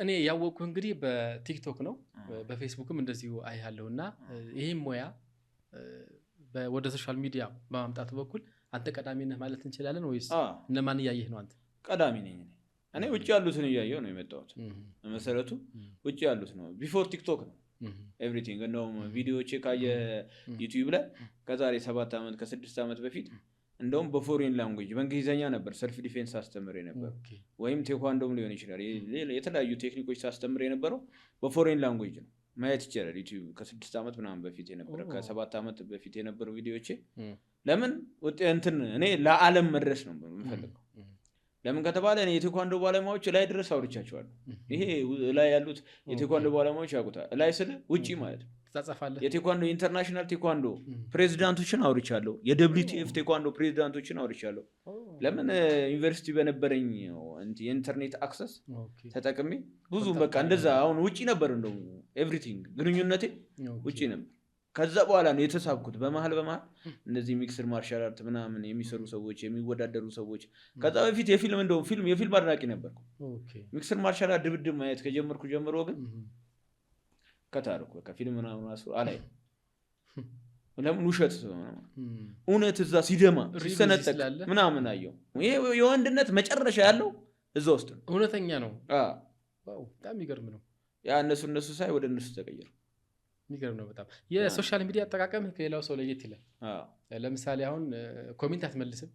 እኔ ያወቅኩ እንግዲህ በቲክቶክ ነው በፌስቡክም እንደዚሁ አይሃለውና ይሄም ሞያ ወደ ሶሻል ሚዲያ በማምጣቱ በኩል አንተ ቀዳሚ ነህ ማለት እንችላለን ወይስ እነማን ያየህ ነው አንተ? ቀዳሚ ነኝ እኔ ውጭ ያሉትን ያየው ነው የመጣሁት መሰረቱ ውጭ ያሉት ነው ቢፎር ቲክቶክ ነው ኤቭሪቲንግ እንደውም ቪዲዮቼ ካየ ዩቲዩብ ላይ ከዛሬ 7 አመት ከ6 አመት በፊት እንደውም በፎሬን ላንጉዌጅ በእንግሊዘኛ ነበር ሰልፍ ዲፌንስ አስተምሬ ነበር ወይም ቴኳንዶም ሊሆን ይችላል የተለያዩ ቴክኒኮች አስተምሬ ነበረው በፎሬን ላንጉዌጅ ነው ማየት ይችላል ዩቲዩብ ከ6 አመት ምናምን በፊት የነበረ ከ7 አመት በፊት የነበሩ ቪዲዮቼ ለምን እንትን እኔ ለዓለም መድረስ ነው የምፈልገው ለምን ከተባለ እኔ የቴኳንዶ ባለሙያዎች ላይ ድረስ አውርቻቸዋለሁ ይሄ ላይ ያሉት የቴኳንዶ ባለሙያዎች ያውቁታል ላይ ስለ ውጪ ማለት ነው ተጻጻፋለህ የቴኳንዶ ኢንተርናሽናል ቴኳንዶ ፕሬዝዳንቶችን አውርቻለሁ የWTF ቴኳንዶ ፕሬዝዳንቶችን አውርቻለሁ ለምን ዩኒቨርሲቲ በነበረኝ የኢንተርኔት አክሰስ ተጠቅሜ ብዙ በቃ እንደዛ አሁን ውጪ ነበር እንደው ኤቭሪቲንግ ግንኙነቴ ውጪ ነበር ከዛ በኋላ ነው የተሳብኩት በመሃል እንደዚህ ሚክስድ ማርሻል አርት ምናምን የሚሰሩ ሰዎች የሚወዳደሩ ሰዎች ከዛ በፊት የፊልም አድናቂ ነበርኩ ሚክስድ ማርሻል አርት ድብድብ ማየት ከጀመርኩ ጀምሮ ግን ከታርኩ በቃ ፊልም ምናምን አስሩ አላይ ለምን ውሸት እውነት እዛ ሲደማ ሲሰነጠቅ ምናምን አየው ይሄ የወንድነት መጨረሻ ያለው እዛ ውስጥ ነው እውነተኛ ነው ዋው በጣም ይገርም ነው ያ እነሱ ሳይ ወደ እነሱ ተቀየሩ የሚገርም ነው በጣም የሶሻል ሚዲያ አጠቃቀም ከሌላው ሰው ለየት ይላል ለምሳሌ አሁን ኮሜንት አትመልስም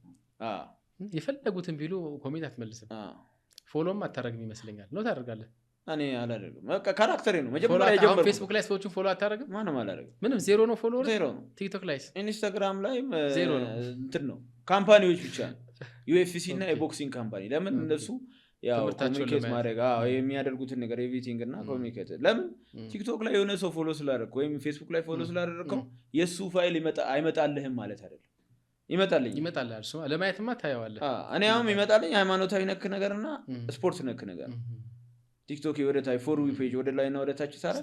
የፈለጉትን ቢሉ ኮሜንት አትመልስም ፎሎም አታረግም ይመስለኛል ነው ታደርጋለህ እኔ አላደርግም በቃ ካራክተሬ ነው መጀመሪያ የጀመርኩት ፌስቡክ ላይ ሰዎችን ፎሎ አታረግም ማንም አላደርግም ምንም ዜሮ ነው ፎሎወር ዜሮ ነው ቲክቶክ ላይ ኢንስታግራም ላይ ዜሮ ነው እንትን ነው ካምፓኒዎች ብቻ UFC እና የቦክሲንግ ካምፓኒ ለምን እነሱ ያው ኮሚኒኬት ማድረግ የሚያደርጉትን ነገር ኤቭሪቲንግ እና ኮሚኒኬት ለምን ቲክቶክ ላይ የሆነ ሰው ፎሎ ስላደረክ ወይም ፌስቡክ ላይ ፎሎ ስላደረከው የሱ ፋይል አይመጣልህም ማለት አይደለም ይመጣል እሱ ለማየትማ ታየዋለህ እኔ አሁን ይመጣልኝ ሃይማኖታዊ ነክ ነገርና ስፖርት ነክ ነገር ቲክቶክ ወደ ታይ ፎር ዊ ፔጅ ወደ ላይና ወደ ታች ሳራ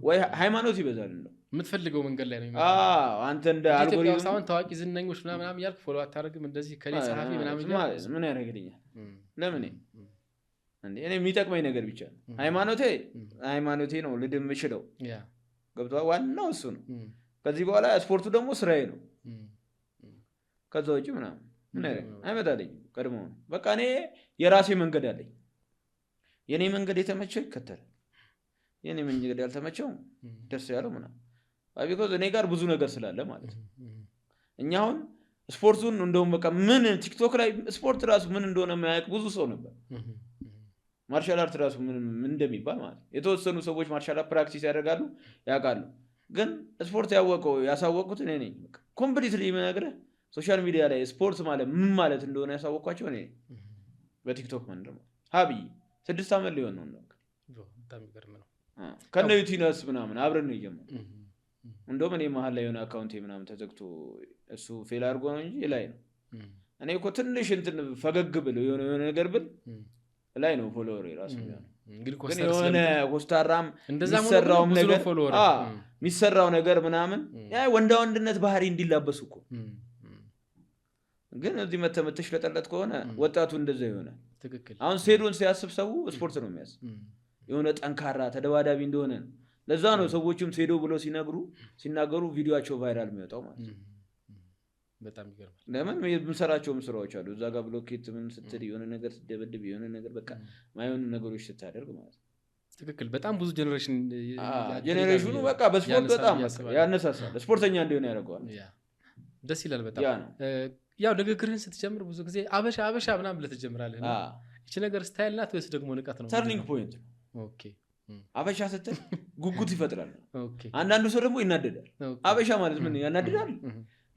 ወይ ሃይማኖት ይበዛል ነው የምትፈልገው መንገድ ላይ ነው ይመጣል አንተ እንደ አልጎሪዝም አሁን ታዋቂ ዝነኞች ምናምን ያልክ ፎሎ አታረግም እንደዚህ ከኔ ጸሐፊ ምናምን ምን ያደርግልኛል ለምን እኔ የሚጠቅመኝ ነገር ብቻ ሃይማኖቴ ነው ልድም እችለው ገብቷል ዋናው እሱ ነው ከዚህ በኋላ ስፖርቱ ደግሞ ስራዬ ነው ከዛ ውጪ ምን አይመጣልኝ ቀድሞ በቃ እኔ የራሴ መንገድ አለኝ የኔ መንገድ የተመቸው ይከተላል የኔ መንገድ ያልተመቸው ደስ ያለው ቢኮዝ እኔ ጋር ብዙ ነገር ስላለ ማለት ነው እኛውን ስፖርቱን እንደውም በቃ ምን ቲክቶክ ላይ ስፖርት ራሱ ምን እንደሆነ ማያውቅ ብዙ ሰው ነበር ማርሻል አርት ራሱ ምን እንደሚባል ማለት የተወሰኑ ሰዎች ማርሻል አርት ፕራክቲስ ያደርጋሉ ያውቃሉ ግን ስፖርት ያሳወቁት እኔ ነኝ በቃ ኮምፕሊትሊ ምነግርህ ሶሻል ሚዲያ ላይ ስፖርት ማለት ምን ማለት እንደሆነ ያሳወቅኳቸው እኔ በቲክቶክ መንደር ሀቢ 6 አመት ሊሆን ነው በጣም ይገርም ነው ከነ ዩቲነስ ምናምን አብረን ነው የጀመረው እንደውም እኔ መሀል ላይ የሆነ አካውንቴ ምናምን ተዘግቶ እሱ ፌል አድርጎ ነው እንጂ ላይ ነው እኔ እኮ ትንሽ እንትን ፈገግ ብል የሆነ ነገር ብል ላይ ነው ፎሎወር ራሱ ግን የሆነ ኮስታራም የሚሰራው ነገር ምናምን ያ ወንድነት ባህሪ እንዲላበሱ እኮ ግን እዚህ መተመተሽ ለጠለት ከሆነ ወጣቱ እንደዛ ይሆናል ትክክል አሁን ሴዶን ሲያስብ ሰው ስፖርት ነው የሚያስብ የሆነ ጠንካራ ተደባዳቢ እንደሆነ ለዛ ነው ሰዎችም ሴዶ ብለው ሲናገሩ ቪዲዮአቸው ቫይራል የሚወጣው ማለት ነው በጣም ይገርማል ለምን የምንሰራቸው ስራዎች አሉ እዛ ጋር ብሎኬት ምን ስትል የሆነ ነገር ስትደበድብ የሆነ ነገር በቃ ማይሆን ነገሮች ስታደርግ ማለት ትክክል በጣም ብዙ ጀነሬሽኑ በቃ በስፖርት በጣም ያነሳሳል ስፖርተኛ እንደሆነ ያደርገዋል ደስ ይላል በጣም ያው ንግግርህን ስትጀምር ብዙ ጊዜ አበሻ ምናምን ብለህ ትጀምራለህ እቺ ነገር ስታይል ናት ወይስ ደግሞ ንቀት ነው ተርኒንግ ፖይንት ኦኬ አበሻ ስትል ጉጉት ይፈጥራል አንዳንዱ ሰው ደግሞ ይናደዳል አበሻ ማለት ምን ያናደዳል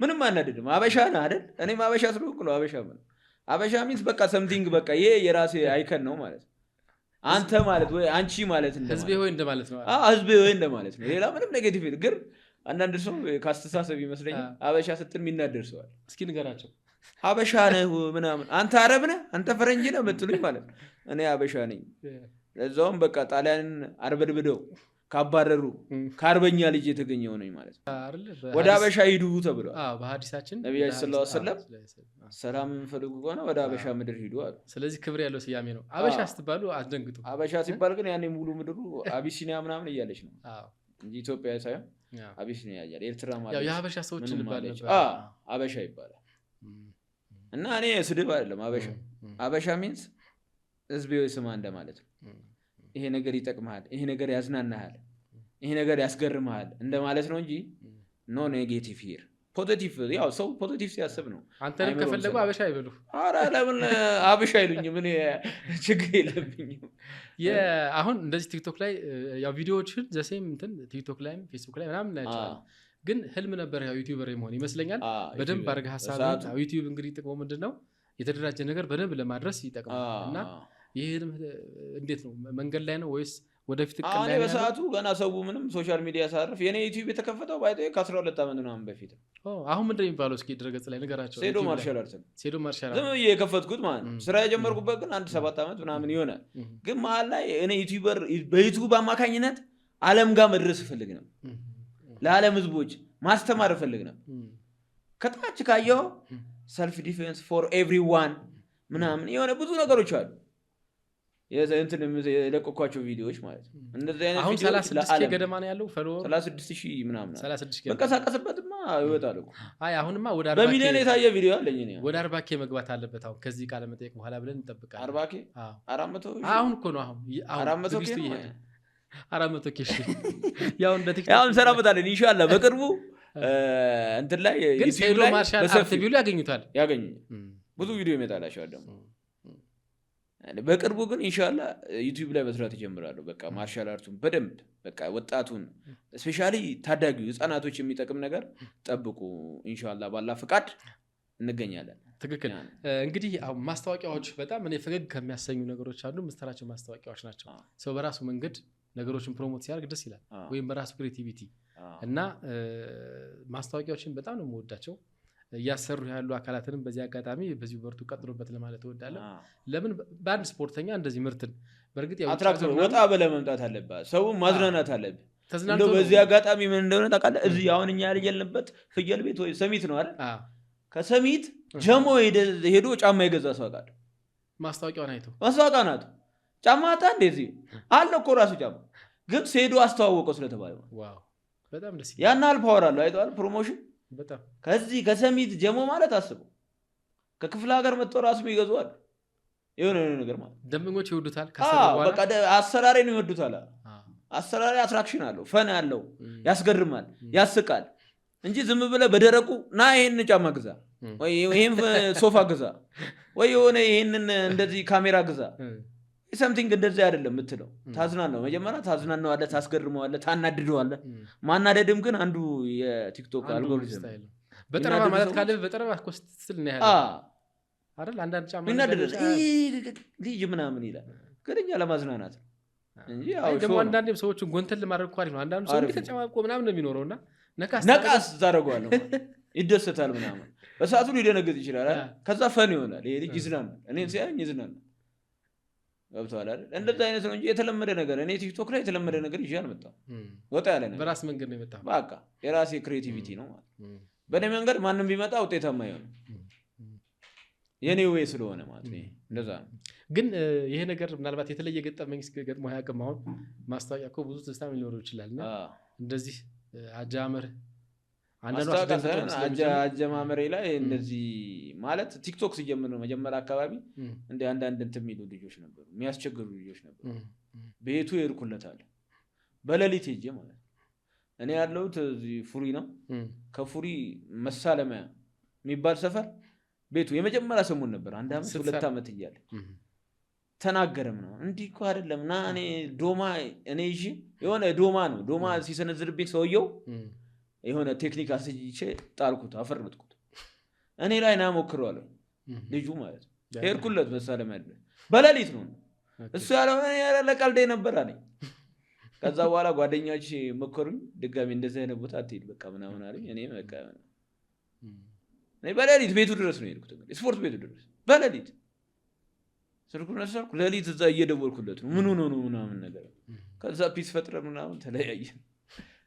ምንም አናደድም አበሻ ነህ አይደል እኔም አበሻ ስለሆንኩ ነው አበሻ ሚንስ በቃ ሰምቲንግ በቃ ይሄ የራሴ አይከን ነው ማለት አንተ ማለት ወይ አንቺ ማለት ነው ህዝቤ ሆይ እንደማለት ነው ህዝቤ ሆይ እንደማለት ነው ሌላ ምንም ኔጌቲቭ ግን አንዳንድ ሰው ካስተሳሰብ ይመስለኛል አበሻ ስትል የሚናደር ሰው አለ እስኪ ንገራቸው አበሻ ነህ ምናምን አንተ አረብ ነህ አንተ ፈረንጅ ነህ የምትሉኝ ማለት እኔ አበሻ ነኝ ለዛውም በቃ ጣሊያንን አርበድብደው ካባረሩ ከአርበኛ ልጅ የተገኘው ነኝ ማለት ነው። ወደ አበሻ ሂዱ ተብሏል። በሐዲሳችን ነቢያችን ሰለላሁ ዐለይሂ ወሰለም ሰላም የምፈልጉ ከሆነ ወደ አበሻ ምድር ሂዱ አሉ። ስለዚህ ክብር ያለው ስያሜ ነው። አበሻ ስትባሉ አስደንግጡ። አበሻ ሲባል ግን ያኔ ሙሉ ምድሩ አቢሲኒያ ምናምን እያለች ነው እንጂ ኢትዮጵያ ሳይሆን አቢሲኒያ እያለ ኤርትራ ማለት የሀበሻ ሰዎች እንባል ነበር። አበሻ ይባላል እና እኔ ስድብ አይደለም። አበሻ ሚንስ ህዝቤ ስማ እንደማለት ነው። ይሄ ነገር ይጠቅምሃል፣ ይሄ ነገር ያዝናናሃል፣ ይሄ ነገር ያስገርምሃል እንደማለት ነው እንጂ ኖ ኔጌቲቭ ሂር ፖዚቲቭ። ያው ሰው ፖዚቲቭ ሲያስብ ነው። አንተንም ከፈለጉ አበሻ ይበሉ። ኧረ ለምን አበሻ ይሉኝ? ምን ችግር የለብኝም። አሁን እንደዚህ ቲክቶክ ላይ ያው ቪዲዮዎችን ዘሴም እንትን ቲክቶክ ላይም ፌስቡክ ላይ ምናምን እናያቸዋለን። ግን ህልም ነበር ያው ዩቲዩበር መሆን ይመስለኛል። በደንብ አድርገህ ሀሳብ ዩቲዩብ እንግዲህ ጥቅሙ ምንድን ነው? የተደራጀ ነገር በደንብ ለማድረስ ይጠቅማል። እና ይህ እንዴት ነው? መንገድ ላይ ነው ወይስ ወደፊት እቅድ ላይ ነው? በሰዓቱ ገና ሰው ምንም ሶሻል ሚዲያ ሳርፍ የኔ ዩቲዩብ የተከፈተው ባይቶ ከ12 ዓመት ምናምን በፊት። አሁን ምንድን ነው የሚባለው? እስኪ ድረገጽ ላይ ነገራቸው። ሴዶ ማርሻል አርት ነው። ሴዶ ማርሻል ዝም ብዬ የከፈትኩት ማለት ነው። ስራ የጀመርኩበት ግን 7 ዓመት ምናምን ይሆናል። ግን መሀል ላይ እኔ ዩቲዩበር በዩቲዩብ አማካኝነት ዓለም ጋር መድረስ እፈልግ ነው። ለዓለም ህዝቦች ማስተማር እፈልግ ነው። ከታች ካየው ሰልፍ ዲፌንስ ፎር ኤቭሪዋን ምናምን የሆነ ብዙ ነገሮች አሉ። እንትን የለቀኳቸው ቪዲዮዎች ማለት ነው። እንደዚህ አይነት አሁን 36 ገደማ ነው ያለው ፎሎወር 36,000 ምናምን 36 መንቀሳቀስበትማ ይወጣል እኮ። አይ አሁንማ ወደ 40 በሚሊዮን የታየ ቪዲዮ አለኝ እኔ። ወደ 40K መግባት አለበት አሁን ከዚህ ቃለ መጠየቅ በኋላ ብለን እንጠብቃለን። 40K 400 አሁን እኮ ነው አሁን 400K 400K ያው እንደ ቲክቶክ ያው እንሰራበታለን ኢንሻአላህ በቅርቡ እንትን ላይ ዩቲዩብ ላይ ማርሻል ቪዲዮ ያገኙታል ብዙ ቪዲዮ ይመጣላቸዋል ደግሞ በቅርቡ። ግን ኢንሻአላህ ዩቲዩብ ላይ መስራት ይጀምራሉ። በቃ ማርሻል አርቱን በደንብ በቃ ወጣቱን ስፔሻሊ ታዳጊው ህፃናቶች የሚጠቅም ነገር ጠብቁ። ኢንሻአላህ ባላ ፍቃድ እንገኛለን። ትክክል። እንግዲህ አሁን ማስታወቂያዎች በጣም እኔ ፈገግ ከሚያሰኙ ነገሮች አንዱ ምስተራቸው ማስታወቂያዎች ናቸው። ሰው በራሱ መንገድ ነገሮችን ፕሮሞት ሲያደርግ ደስ ይላል፣ ወይም በራሱ ክሬቲቪቲ እና ማስታወቂያዎችን በጣም ነው የምወዳቸው። እያሰሩ ያሉ አካላትንም በዚህ አጋጣሚ በዚህ በርቱ ቀጥሎበት ለማለት እወዳለሁ። ለምን በአንድ ስፖርተኛ እንደዚህ ምርትን በእርግጥ ያው አትራክተር ወጣ ብለህ መምጣት አለበት፣ ሰው ማዝናናት አለበት። እንደው በዚህ አጋጣሚ ምን እንደሆነ ታውቃለህ? እዚህ አሁን እኛ ያለንበት ፍየል ቤት ወይ ሰሚት ነው አይደል? ከሰሚት ጀሞ ሄዶ ጫማ የገዛ ሰው አውቃለሁ። ማስታወቂያውን አይቶ ማስታወቂያውን አይቶ ጫማ አጣ እንደዚህ አለ እኮ ራሱ ጫማ ግን ሄዶ አስተዋወቀው ስለተባለ ዋው በጣም ደስ ይላል። ያን አል ፓወር አለው አይተዋል ፕሮሞሽን በጣም ከዚህ ከሰሚት ጀሞ ማለት አስበው ከክፍለ ሀገር መጥተው ራሱ ይገዙዋል። የሆነ ነገር ማለት ደንበኞች ይወዱታል። በቃ አሰራሬን ይወዱታል። አሰራሬ አትራክሽን አለው፣ ፈን አለው፣ ያስገርማል፣ ያስቃል እንጂ ዝም ብለህ በደረቁ ና ይሄን ጫማ ግዛ ወይ ይሄን ሶፋ ግዛ ወይ የሆነ ይሄንን እንደዚህ ካሜራ ግዛ ሰምቲንግ እንደዚህ አይደለም የምትለው። ታዝናናው መጀመሪያ ታዝናናዋለህ፣ ታስገርመዋለህ፣ ታናድደዋለህ። ማናደድም ግን አንዱ የቲክቶክ አልጎሪዝም በጠረባ ማለት ካለ በጠረባ ኮስትል ነው ያለው አይደል? አንዳንድ ጫማ ልጅ ምናምን ይላል ግን እኛ ለማዝናናት እንጂ ያው ደግሞ አንዳንዴም ሰዎችን ጎንተል ለማድረግ እኮ ነው። አንዳንዱ ሰው ተጨማቆ ምናምን ነው የሚኖረውና ነቃስ ታደርገዋለህ ይደሰታል ምናምን። በሰዓቱ ሊደነግጥ ይችላል። ከዛ ፈን ይሆናል። ይሄ ልጅ ይዝናናል፣ እኔን ሲያየኝ ይዝናናል። ገብቶሃል አይደል? እንደዛ አይነት ነው እንጂ የተለመደ ነገር እኔ ቲክቶክ ላይ የተለመደ ነገር ይዤ አልመጣም። ወጣ ያለ ነገር በራስ መንገድ ነው የመጣው። በቃ የራሴ ክሬቲቪቲ ነው ማለት በእኔ መንገድ ማንም ቢመጣ ውጤታማ ይሆናል። የኔ ወይ ስለሆነ ማለት ነው። እንደዛ ነው። ግን ይሄ ነገር ምናልባት የተለየ ገጠመኝ ገጥሞ ያውቅም? አሁን ማስታወቂያ እኮ ብዙ ትስታ ሊኖረው ይችላልና እንደዚህ አጃመር አጀማመሬ ላይ እንደዚህ ማለት ቲክቶክ ሲጀምር ነው መጀመሪያ አካባቢ እንደ አንዳንድ እንትን የሚሉ ልጆች ነበሩ፣ የሚያስቸግሩ ልጆች ነበሩ። ቤቱ ይርኩለታል በሌሊት ሄጄ ማለት እኔ ያለሁት እዚህ ፉሪ ነው። ከፉሪ መሳለሚያ የሚባል ሰፈር ቤቱ የመጀመሪያ ሰሞን ነበር። 1 ዓመት 2 ዓመት እያለ ተናገረም ነው እንዲህ እኮ አይደለም ና እኔ ዶማ እኔ ይዤ የሆነ ዶማ ነው ዶማ ሲሰነዝርብኝ ሰውየው የሆነ ቴክኒክ አስይቼ ጣልኩት፣ አፈርጥኩት። እኔ ላይ ና ሞክረዋለሁ ልጁ ማለት ሄድኩለት መሳለሚያ አይደለም በሌሊት ነው እሱ ያለው። እኔ ለቀልዴ ነበር አለኝ። ከዛ በኋላ ጓደኞቼ መከሩኝ፣ ድጋሚ እንደዚህ አይነት ቦታ አትሄድ በቃ ምናምን አለኝ። እኔ በቃ እኔ በሌሊት ቤቱ ድረስ ነው የሄድኩት፣ እንግዲህ ስፖርት ቤቱ ድረስ በሌሊት ስልኩን አሰርኩ ለሊት እዛ እየደወልኩለት ነው ምን ሆኖ ነው ምናምን ነገር ከዛ ፒስ ፈጥረን ምናምን ተለያየን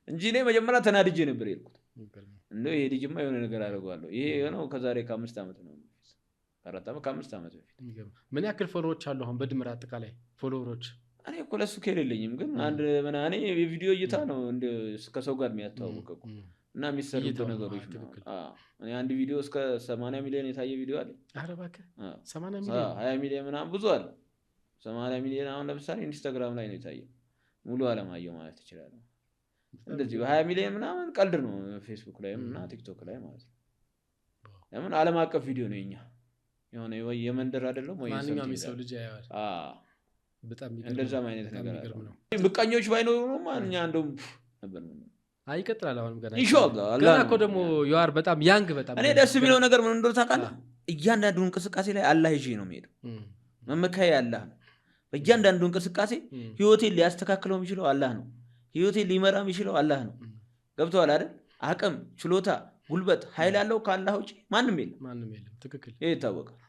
እንጂ እኔ መጀመሪያ ተናድጄ ነበር የልኩት እንደው ይሄ ልጅማ የሆነ ነገር አደርገዋለሁ ይሄ ነው ከዛሬ ከ5 ዓመት ነው 4 ዓመት ከ5 ዓመት በፊት ምን ያክል ፎሎወሮች አሉ አሁን በድምር አጠቃላይ ፎሎወሮች እኔ እኮ ለሱ ከሌለኝም ግን አንድ ምናኔ የቪዲዮ እይታ ነው እንደ ከሰው ጋር የሚያስተዋውቀው እና የሚሰሩት ነገሮች ነው እኔ አንድ ቪዲዮ እስከ 80 ሚሊዮን የታየ ቪዲዮ አለ ኧረ እባክህ 80 ሚሊዮን 20 ሚሊዮን ምናምን ብዙ አለ 80 ሚሊዮን አሁን ለምሳሌ ኢንስታግራም ላይ ነው የታየው ሙሉ አለማየሁ ማለት ይችላል እንደዚህ 20 ሚሊዮን ምናምን ቀልድ ነው ፌስቡክ ላይም እና ቲክቶክ ላይ ማለት ነው ለምን ዓለም አቀፍ ቪዲዮ ነው የኛ የሆነ የመንደር አይደለም ወይ ማንኛውም ሰው ልጅ ያያል በጣም እንደዛ አይነት ነገር ነው ምቀኞች ባይኖሩ ማንኛ እንደውም ነበር አይቀጥላል አሁንም ገና ኢንሻአላህ ገና እኮ ደግሞ ዩአር በጣም ያንግ በጣም እኔ ደስ የሚለው ነገር ምን እንደሆነ ታውቃለህ እያንዳንዱ እንቅስቃሴ ላይ አላህ ይዤ ነው የሚሄደው መመካዬ አላህ ነው በእያንዳንዱ እንቅስቃሴ ህይወቴን ሊያስተካክለው የሚችለው አላህ ነው ህይወቴን ሊመራ የሚችለው አላህ ነው ገብቶሃል አይደል አቅም ችሎታ ጉልበት ኃይል ያለው ከአላህ ውጪ ማንም የለም ትክክል ይሄ ይታወቃል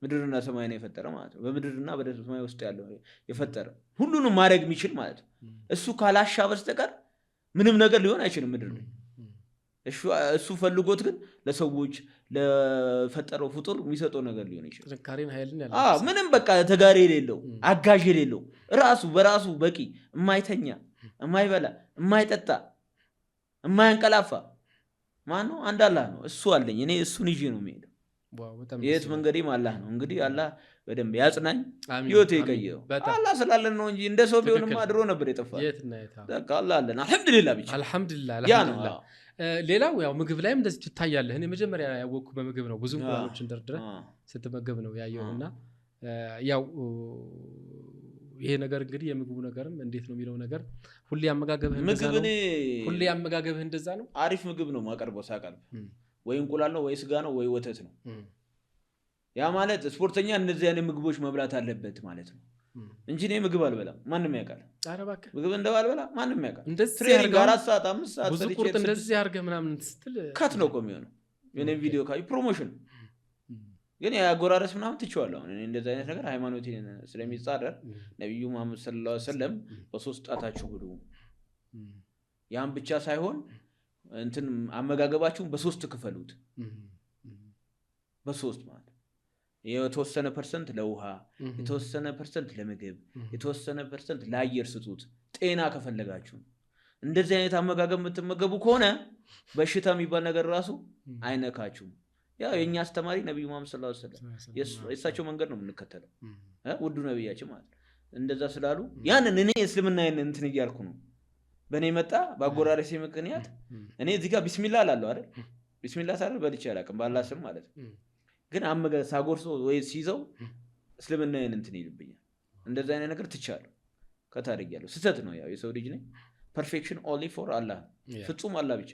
ምድርና ሰማይን የፈጠረ ማለት ነው በምድርና በሰማይ ውስጥ ያለው የፈጠረ ሁሉንም ማድረግ የሚችል ማለት ነው እሱ ካላሻ በስተቀር ምንም ነገር ሊሆን አይችልም ምድር ላይ እሱ ፈልጎት ግን ለሰዎች ለፈጠረው ፍጡር የሚሰጠው ነገር ሊሆን ይችላል ጥንካሬን ኃይልን ያለው ምንም በቃ ተጋሪ የሌለው አጋዥ የሌለው ራሱ በራሱ በቂ የማይተኛ የማይበላ የማይጠጣ የማያንቀላፋ ማን ነው አንድ አላህ ነው እሱ አለኝ እኔ እሱን ይዤ ነው የምሄደው የት መንገዴም አላህ ነው እንግዲህ አላህ በደንብ ያጽናኝ ህይወቴ ይቀየው አላህ ስላለን ነው እንጂ እንደ ሰው ቢሆንማ ድሮ ነበር የጠፋው በቃ አላህ አለን አልহামዱሊላህ ብቻ አልহামዱሊላህ ሌላው ያው ምግብ ላይም እንደዚህ ትታያለህ እኔ መጀመሪያ ያወቅኩ በምግብ ነው ብዙ እንቁላሎችን ደርድረህ ስትመገብ ነው ያየውና ያው ይሄ ነገር እንግዲህ የምግቡ ነገርም እንዴት ነው የሚለው ነገር ሁሌ አመጋገብህ እንደዛ ነው ሁሌ አመጋገብህ እንደዛ ነው አሪፍ ምግብ ነው ማቀርበው ሳቀርብ ወይ እንቁላል ነው ወይ ስጋ ነው ወይ ወተት ነው ያ ማለት ስፖርተኛ እነዚህ አይነት ምግቦች መብላት አለበት ማለት ነው እንጂ እኔ ምግብ አልበላም ማንንም ያውቃል ኧረ እባክህ ምግብ እንደባልበላ ማንንም ያውቃል ትሬኒንግ 4 ሰዓት 5 ሰዓት ብዙ ቁርጥ እንደዚህ አድርገህ ምናምን ስትል ካት ነው ቆሚው የኔ ቪዲዮ ካይ ፕሮሞሽን ግን ያጎራረስ ምናምን ትችዋለሁ እኔ እንደዚህ አይነት ነገር ሃይማኖቴን ስለሚጻረር ነብዩ መሐመድ ሰለላሁ ዐለይሂ ወሰለም በሶስት ጣታችሁ ብሉ ያን ብቻ ሳይሆን እንትን አመጋገባችሁን በሶስት ክፈሉት በሶስት ማለት የተወሰነ ፐርሰንት ለውሃ የተወሰነ ፐርሰንት ለምግብ የተወሰነ ፐርሰንት ለአየር ስጡት ጤና ከፈለጋችሁ እንደዚህ አይነት አመጋገብ የምትመገቡ ከሆነ በሽታ የሚባል ነገር ራሱ አይነካችሁም ያው የኛ አስተማሪ ነብዩ መሐመድ ሰለላሁ ዐለይሂ ወሰለም የእሳቸው መንገድ ነው የምንከተለው ውዱ ነብያችን ማለት እንደዛ ስላሉ ያንን እኔ እስልምናዬን እንትን እያልኩ ነው በኔ መጣ ባጎራረሴ ምክንያት እኔ እዚህ ጋር ቢስሚላህ አላለሁ አይደል ቢስሚላህ ታረር በልቼ አላውቅም ባላህ ስም ማለት ግን አመገ ሳጎርሶ ወይ ሲይዘው እስልምናዬን እንትን ይልብኛል እንደዛ አይነት ነገር ትቻለሁ ከታደርጊያለሁ ስህተት ነው ያው የሰው ልጅ ነኝ ፐርፌክሽን ኦንሊ ፎር አላህ ፍጹም አላህ ብቻ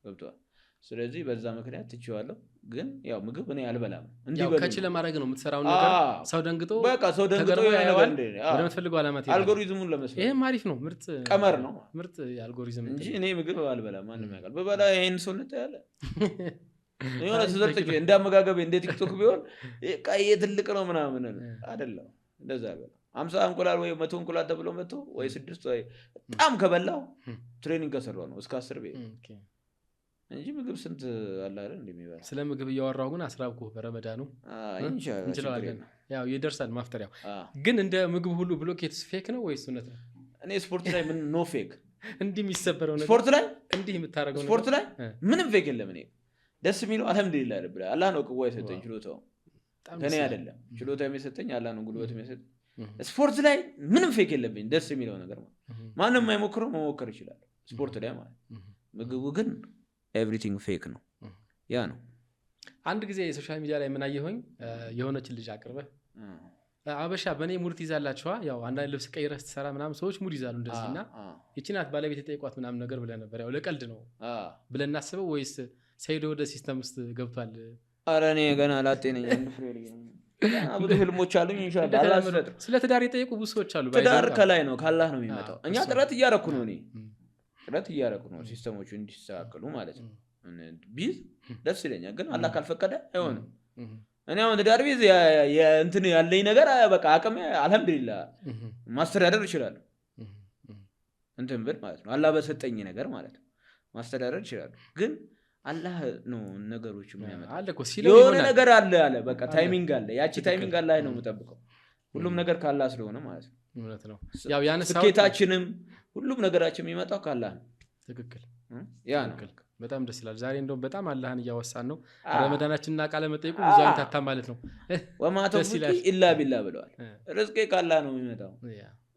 ገብቷል ስለዚህ በዛ ምክንያት ትችዋለሁ ግን ያው ምግብ እኔ አልበላም እንዲህ ከቺ ለማድረግ ነው የምትሰራው ነገር ሰው ደንግጦ በቃ ሰው ደንግጦ ያያዋል ወደምትፈልገው አላማት አልጎሪዝሙን ለመስራት ይሄ አሪፍ ነው ምርጥ ቀመር ነው ምርጥ አልጎሪዝም እንጂ እኔ ምግብ አልበላም ማንንም ያውቃል በበላ ይሄን ሰው ልታያለ የሆነ ተዘርጥቼ እንዳመጋገበ እንደ ቲክቶክ ቢሆን ቀይ ትልቅ ነው ምናምን አይደለም እንደዛ አይደለም 50 እንቁላል ወይ 100 እንቁላል ተብሎ መጥቶ ወይ 6 ወይ በጣም ከበላው ትሬኒንግ ከሰራው ነው እስከ 10 ቤት እንጂ ምግብ ስንት አለ አይደል እንደሚባል ስለ ምግብ እያወራው ግን አስራብኩ በረመዳኑ እንችላለን ያው ይደርሳል ማፍጠሪያው ግን እንደ ምግብ ሁሉ ብሎኬትስ ፌክ ነው ወይስ እውነት ነው እኔ ስፖርት ላይ ምን ኖ ፌክ እንዲህ የሚሰበረው ነገር ስፖርት ላይ እንዲህ የምታረገው ነገር ስፖርት ላይ ምንም ፌክ የለም እኔ ደስ የሚለው አልহামዱሊላህ ረብ አላህ ነው ቅዋ የሰጠኝ ችሎታው ከኔ አይደለም ችሎታው የሚሰጠኝ አላህ ነው ጉልበት የሚሰጠኝ ስፖርት ላይ ምንም ፌክ የለብኝ ደስ የሚለው ነገር ማንም አይሞክረው መሞከር ይችላል ስፖርት ላይ ማለት ምግቡ ግን ኤቭሪቲንግ ፌክ ነው ያ ነው አንድ ጊዜ ሶሻል ሚዲያ ላይ ምን አየሁኝ የሆነች ልጅ አቅርበህ አበሻ በኔ ሙድ ይዛላችኋ ያው አንዳንድ ልብስ ቀይረህ ተሰራ ምናምን ሰዎች ሙድ ይዛሉ እንደዚህና እቺናት ባለቤት ተጠይቋት ምናምን ነገር ብለ ነበር ያው ለቀልድ ነው ብለን እናስበው ወይስ ሰይዶ ወደ ሲስተም ውስጥ ገብቷል ኧረ እኔ ገና ላጤ ነኝ አንድ ፍሬ ልጅ ነኝ ብዙ ህልሞች አሉኝ ኢንሻአላህ አላህ ስለጥ ስለ ትዳር የጠየቁ ብዙ ሰዎች አሉ ትዳር ከላይ ነው ካላህ ነው የሚመጣው እኛ ጥረት እያረኩ ነው እኔ ጥረት እያረኩ ነው ሲስተሞቹ እንዲስተካከሉ ማለት ነው ቢዝ ደስ ይለኛል ግን አላህ ካልፈቀደ አይሆንም እኔ አሁን ትዳር ቤት እንትን ያለኝ ነገር በቃ አቅሜ አልሐምዱሊላህ ማስተዳደር እችላለሁ። እንትን ብል ማለት ነው አላህ በሰጠኝ ነገር ማለት ነው ማስተዳደር እችላለሁ። ግን አላህ ነው ነገሮች የሚያመጣው። የሆነ ነገር አለ በቃ ታይሚንግ አለ። ያቺ ታይሚንግ አላህ ነው የምጠብቀው። ሁሉም ነገር ካላህ ስለሆነ ማለት ነው። እውነት ነው። ያው ያነሳው ስኬታችንም ሁሉም ነገራችን የሚመጣው ካላህ ነው። ትክክል። ያ ነው። በጣም ደስ ይላል። ዛሬ እንደውም በጣም አላህን እያወሳን ነው። ረመዳናችንና ቃለ መጠይቁ ብዙ አይነት አታ ማለት ነው። ወማ ተውፊቂ ኢላ ቢላህ ብለዋል። ርዝቄ ካላህ ነው የሚመጣው።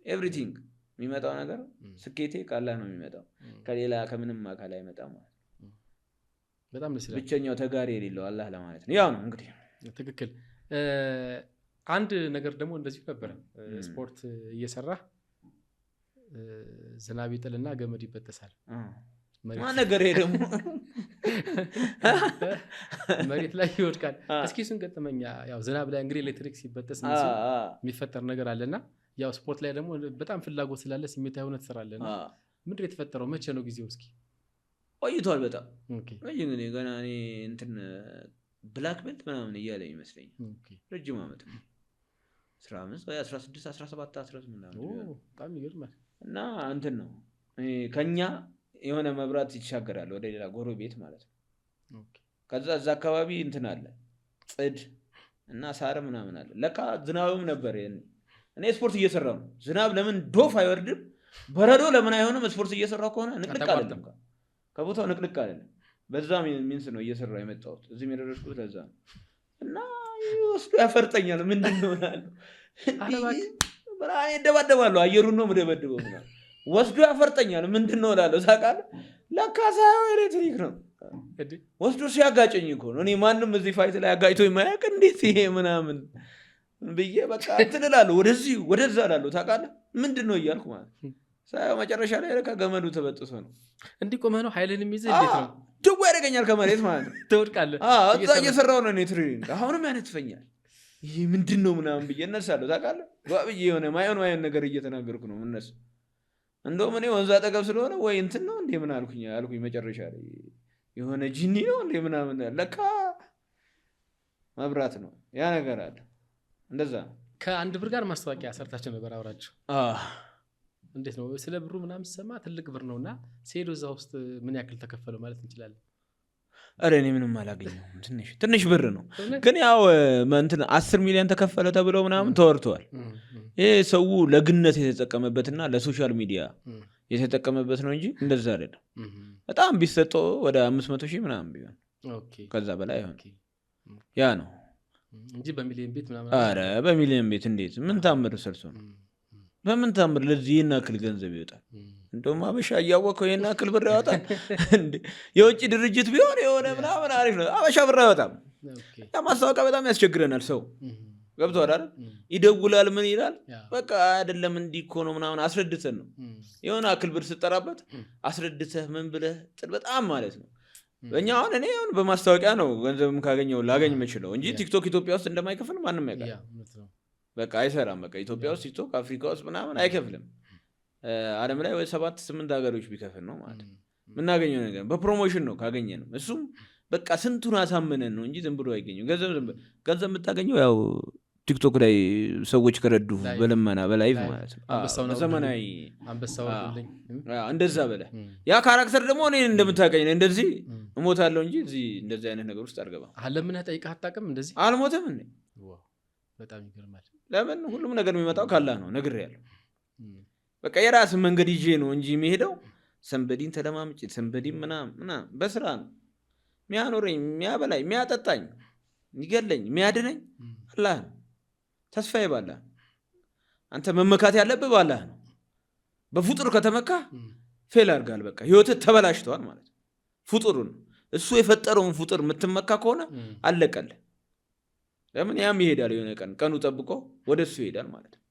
ኤቭሪቲንግ የሚመጣው ነገር ስኬቴ ካላህ ነው የሚመጣው። ከሌላ ከምንም አካል አይመጣም ማለት ነው። በጣም ደስ ይላል። ብቸኛው ተጋሪ የሌለው አላህ ለማለት ነው። ያው ነው እንግዲህ። ትክክል። አንድ ነገር ደግሞ እንደዚሁ ነበረ። ስፖርት እየሰራ ዝናብ ይጥልና ገመድ ይበጠሳል። ማን ነገር ይሄ ደግሞ መሬት ላይ ይወድቃል። እስኪ እሱን ገጠመኛ። ያው ዝናብ ላይ እንግዲህ ኤሌክትሪክ ሲበጠስ የሚፈጠር ነገር አለና ያው ስፖርት ላይ ደግሞ በጣም ፍላጎት ስላለ ስሜታዊ ሆነ ትሰራለና ምንድን ነው የተፈጠረው? መቼ ነው ጊዜው? እስኪ ቆይቷል በጣም እንግዲህ ገና እኔ እንትን ብላክ ቤልት ምናምን እያለ ይመስለኝ ረጅም ዓመት ነው 15 ወይ 16 17 18 ምናምን በጣም ይገርማል። እና እንትን ነው ከኛ የሆነ መብራት ይሻገራል ወደ ሌላ ጎረቤት ማለት ነው። ከዛ እዛ አካባቢ እንትን አለ ጽድ እና ሳር ምናምን አለ። ለካ ዝናብም ነበር። እኔ ስፖርት እየሰራሁ ነው። ዝናብ ለምን ዶፍ አይወርድም? በረዶ ለምን አይሆንም? ስፖርት እየሰራሁ ከሆነ ንቅልቅ አይደለም፣ ከቦታው ንቅልቅ አይደለም። በዛ ሚንስ ነው እየሰራሁ የመጣሁት። እዚህም የደረስኩት ለዛ ነው። እና ወስዶ ያፈርጠኛል። ምንድን ነው እላለሁ። እደባደባለሁ። አየሩን ነው የምደበድበው ምናምን ወስዶ ያፈርጠኛል። ምንድን ነው እላለሁ። ታውቃለህ ለካ ሳይሆን ኤሌክትሪክ ነው ወስዶ ሲያጋጨኝ እኮ ነው። እኔ ማንም እዚህ ፋይት ላይ አጋጭቶ የማያውቅ እንዴት ይሄ ምናምን ብዬ በቃ እንትን እላለሁ። ወደዚህ ወደዛ እላለሁ። ታውቃለህ ምንድን ነው እያልኩ ማለት ሳይሆን መጨረሻ ላይ ለካ ገመዱ ተበጥሶ ነው። እንዲህ ቆመህ ነው ኃይልን የሚይዝህ? እንዴት ነው ድዋ ያደርገኛል ከመሬት ማለት ነው። ትወድቃለህ። እዛ እየሰራሁ ነው እኔ ትሬኒንግ። አሁንም ያነትፈኛል። ይሄ ምንድን ነው ምናምን ብዬ እነሳለሁ። ታውቃለህ ብዬ የሆነ ማየን ነገር እየተናገርኩ ነው እነሱ። እንደውም እኔ ወንዝ አጠገብ ስለሆነ ወይ እንትን ነው እንዴ ምን አልኩኝ መጨረሻ ላይ የሆነ ጂኒ ነው እንዴ ምናምን ለካ መብራት ነው። ያ ነገር አለ። እንደዛ ከአንድ ብር ጋር ማስታወቂያ ሰርታችሁ ነበር አብራችሁ? እንዴት ነው ስለ ብሩ ምናምን ሰማ? ትልቅ ብር ነውና ሲሄዱ እዛ ውስጥ ምን ያክል ተከፈለው ማለት እንችላለን? ኧረ እኔ ምንም አላገኘሁም። ትንሽ ብር ነው ግን ያው እንትን 10 ሚሊዮን ተከፈለ ተብለው ምናምን ተወርተዋል። ይሄ ሰው ለግነት የተጠቀመበትና ለሶሻል ሚዲያ የተጠቀመበት ነው እንጂ እንደዛ አይደለም። በጣም ቢሰጠው ወደ 500 ሺህ ምናምን ቢሆን ከዛ በላይ ይሆን ያ ነው እንጂ በሚሊዮን ቤት ምናምን። ኧረ በሚሊዮን ቤት እንዴት ምን ታምር ሰርቶ ነው? በምን ታምር ለዚህ ይህን ያክል ገንዘብ ይወጣል? እንደውም አበሻ እያወቀው ይህን ያክል ብር ያወጣል እንዴ? የውጭ ድርጅት ቢሆን የሆነ ምናምን አሪፍ ነው። አበሻ ብር አይወጣም። ያ ማስታወቂያ በጣም ያስቸግረናል። ሰው ገብቶሃል አይደል? ይደውላል ምን ይላል? በቃ አይደለም እንዲህ እኮ ነው ምናምን አስረድተን ነው የሆነ አክል ብር ስጠራበት አስረድተህ ምን ብለህ ጥል በጣም ማለት ነው። እኛ አሁን እኔ አሁን በማስታወቂያ ነው ገንዘብም ካገኘው ላገኝ የምችለው እንጂ ቲክቶክ ኢትዮጵያ ውስጥ እንደማይከፍል ማንም ያውቃል። በቃ አይሰራም። በቃ ኢትዮጵያ ውስጥ ቲክቶክ አፍሪካ ውስጥ ምናምን አይከፍልም። ዓለም ላይ ወይ 7-8 ሀገሮች ቢከፍል ነው ማለት ነው የምናገኘው ነገር በፕሮሞሽን ነው ካገኘንም። እሱም በቃ ስንቱን አሳምነን ነው እንጂ ዝም ብሎ አይገኝም። ገንዘብ የምታገኘው ያው ቲክቶክ ላይ ሰዎች ከረዱ በለመና በላይቭ ማለት ነው። ዘመናዊ እንደዛ በላይ ያ ካራክተር ደግሞ እኔ እንደምታውቀኝ ነው እንደዚህ እሞታለሁ እንጂ እዚህ እንደዚህ አይነት ነገር ውስጥ አልገባም። ለምን ጠይቀህ አታውቅም? እንደዚህ አልሞትም እንዴ? በጣም ይገርማል። ለምን ሁሉም ነገር የሚመጣው ካላህ ነው ነግሬሃለሁ። በቃ የራስ መንገድ ይዤ ነው እንጂ የሚሄደው ሰንበዲን ተለማምጬ ሰንበዲን ምናምን በስራ ነው የሚያኖረኝ፣ የሚያበላኝ፣ የሚያጠጣኝ፣ የሚገለኝ፣ የሚያድነኝ አላህ ነው። ተስፋዬ ባላህ አንተ መመካት ያለብህ ባላህ ነው። በፍጡር ከተመካ ፌል አድርጋል። በቃ ህይወትህ ተበላሽተዋል ማለት ነው። ፍጡሩን እሱ የፈጠረውን ፍጡር የምትመካ ከሆነ አለቀልህ። ለምን ያም ይሄዳል፣ የሆነ ቀኑ ጠብቆ ወደ እሱ ይሄዳል ማለት ነው።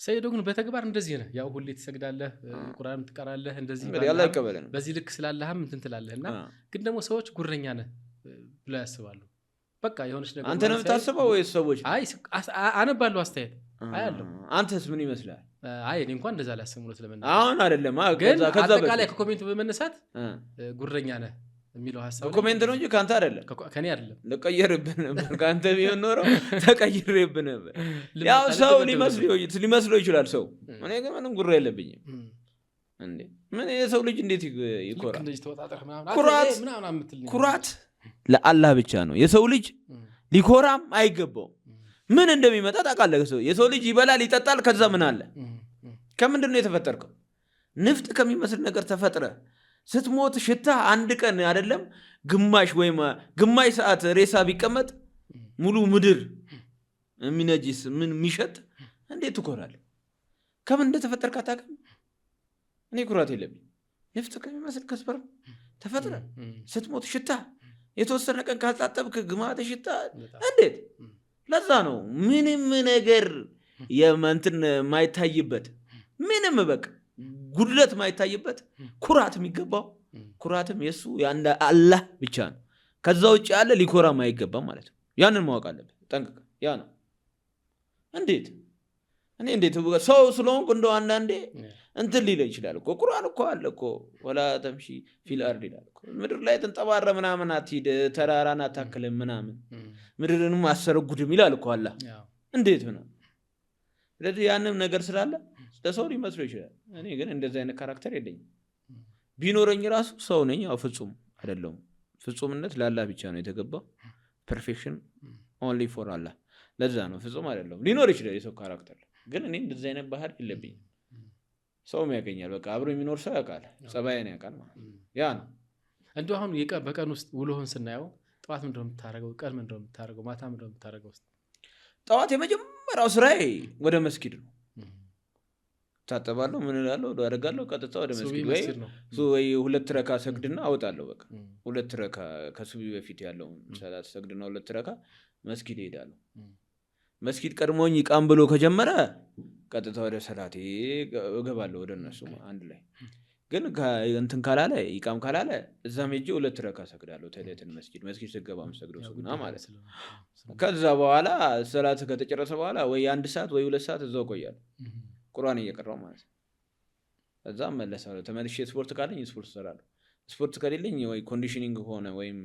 ሰይዶ ግን በተግባር እንደዚህ ነህ። ያው ሁሌ ትሰግዳለህ፣ ቁርአን ትቀራለህ፣ እንደዚህ አላህ ይቀበለን በዚህ ልክ ስላለህም እንትን ትላለህና ግን ደግሞ ሰዎች ጉረኛ ነህ ብለው ያስባሉ። በቃ የሆነች ነገር አንተ ነው የምታስበው ወይስ ሰዎች? አይ አነባለሁ፣ አስተያየት አያለሁ። አንተስ ምን ይመስላል? አይ እኔ እንኳን እንደዛ ላስብ ነው ስለምን አሁን አይደለም ግን አጠቃላይ ከኮሜንት በመነሳት ጉረኛ ነህ የሚለው ሐሳብ ኮሜንት ነው እንጂ ካንተ አይደለም ከኔ አይደለም። ለቀየርብን ነበር ካንተ ቢሆን ኖሮ ተቀይሬብን ነበር። ያው ሰው ሊመስለው ይችላል ሰው። እኔ ግን ምንም ጉራ የለብኝም እንዴ። ምን የሰው ልጅ እንዴት ይኮራል? ኩራት ለአላህ ብቻ ነው። የሰው ልጅ ሊኮራም አይገባውም። ምን እንደሚመጣ ታውቃለህ? የሰው ልጅ ይበላል ይጠጣል። ከዛ ምን አለ? ከምንድን ነው የተፈጠርከው? ንፍጥ ከሚመስል ነገር ተፈጥረ ስትሞት ሽታ አንድ ቀን አይደለም ግማሽ ወይም ግማሽ ሰዓት ሬሳ ቢቀመጥ ሙሉ ምድር የሚነጅስ ምን የሚሸጥ እንዴት ትኮራለህ? ከምን እንደተፈጠርክ አታውቅም። እኔ ኩራት የለብኝ። ንፍጥ ከሚመስል ከስበር ተፈጥረ ስትሞት ሽታ የተወሰነ ቀን ካልታጠብክ ግማተ ሽታ እንዴት። ለዛ ነው ምንም ነገር የማንተን ማይታይበት ምንም በቃ ጉድለት ማይታይበት ኩራት የሚገባው ኩራትም የሱ ያንደ አላህ ብቻ ነው። ከዛ ውጭ ያለ ሊኮራ ማይገባ ማለት ነው። ያንን ማወቅ አለበት ጠንቅቀ። ያ ነው እንዴት እኔ እንዴት ሰው ስለሆንኩ እንደው አንዳንዴ እንትን ሊለ ይችላል እኮ ቁርአን እኮ አለ እኮ ወላ ተምሺ ፊል አርድ ይላል እኮ ምድር ላይ ተንጠባረ ምናምን አትሂድ ተራራን አታክልም ምናምን ምድርንም አሰረጉድም ይላል እኮ አላህ። እንዴት ነው? ስለዚህ ያንም ነገር ስላለ ለሰው ሊመስለው ይችላል። እኔ ግን እንደዚህ አይነት ካራክተር የለኝም። ቢኖረኝ ራሱ ሰው ነኝ። ያው ፍጹም አይደለም። ፍጹምነት ለአላህ ብቻ ነው የተገባው። ፐርፌክሽን ኦንሊ ፎር አላህ። ለዛ ነው ፍጹም አይደለም። ሊኖር ይችላል የሰው ካራክተር፣ ግን እኔ እንደዚህ አይነት ባህል የለብኝም። ሰውም ያገኛል። በቃ አብሮ የሚኖር ሰው ያውቃል፣ ጸባይን ያውቃል ማለት ያ ነው። እንደው አሁን በቀን ውስጥ ውሎህን ስናየው ጠዋት ምንድነው የምታደርገው? ቀን ምንድነው የምታደርገው? ማታ ምንድነው የምታደርገው? ጠዋት የመጀመሪያው ስራዬ ወደ መስጊድ ነው። ታጠባለሁ፣ ምን እላለሁ፣ አደርጋለሁ። ቀጥታ ወደ መስጊድ ወይ 2 ረካ ሰግድና አወጣለሁ። በቃ 2 ረካ ከሱቢ በፊት ያለውን ሰላት ሰግድና 2 ረካ መስጊድ እሄዳለሁ። መስጊድ ቀድሞኝ ይቃም ብሎ ከጀመረ ቀጥታ ወደ ሰላቴ እገባለሁ፣ ወደ እነሱ አንድ ላይ። ግን እንትን ካላለ ይቃም ካላለ እዛም ሄጄ 2 ረካ ሰግዳለሁ። ተለየትን መስጊድ ስገባ መስገደው ሱና ማለት ነው። ከዛ በኋላ ሰላት ከተጨረሰ በኋላ ወይ 1 ሰዓት ወይ 2 ሰዓት እዛው ቆያለሁ ቁርአን እየቀራው ማለት ነው። እዛ መለሳለሁ። ተመልሼ ስፖርት ካለኝ ስፖርት እሰራለሁ። ስፖርት ከሌለኝ ወይ ኮንዲሽኒንግ ሆነ ወይም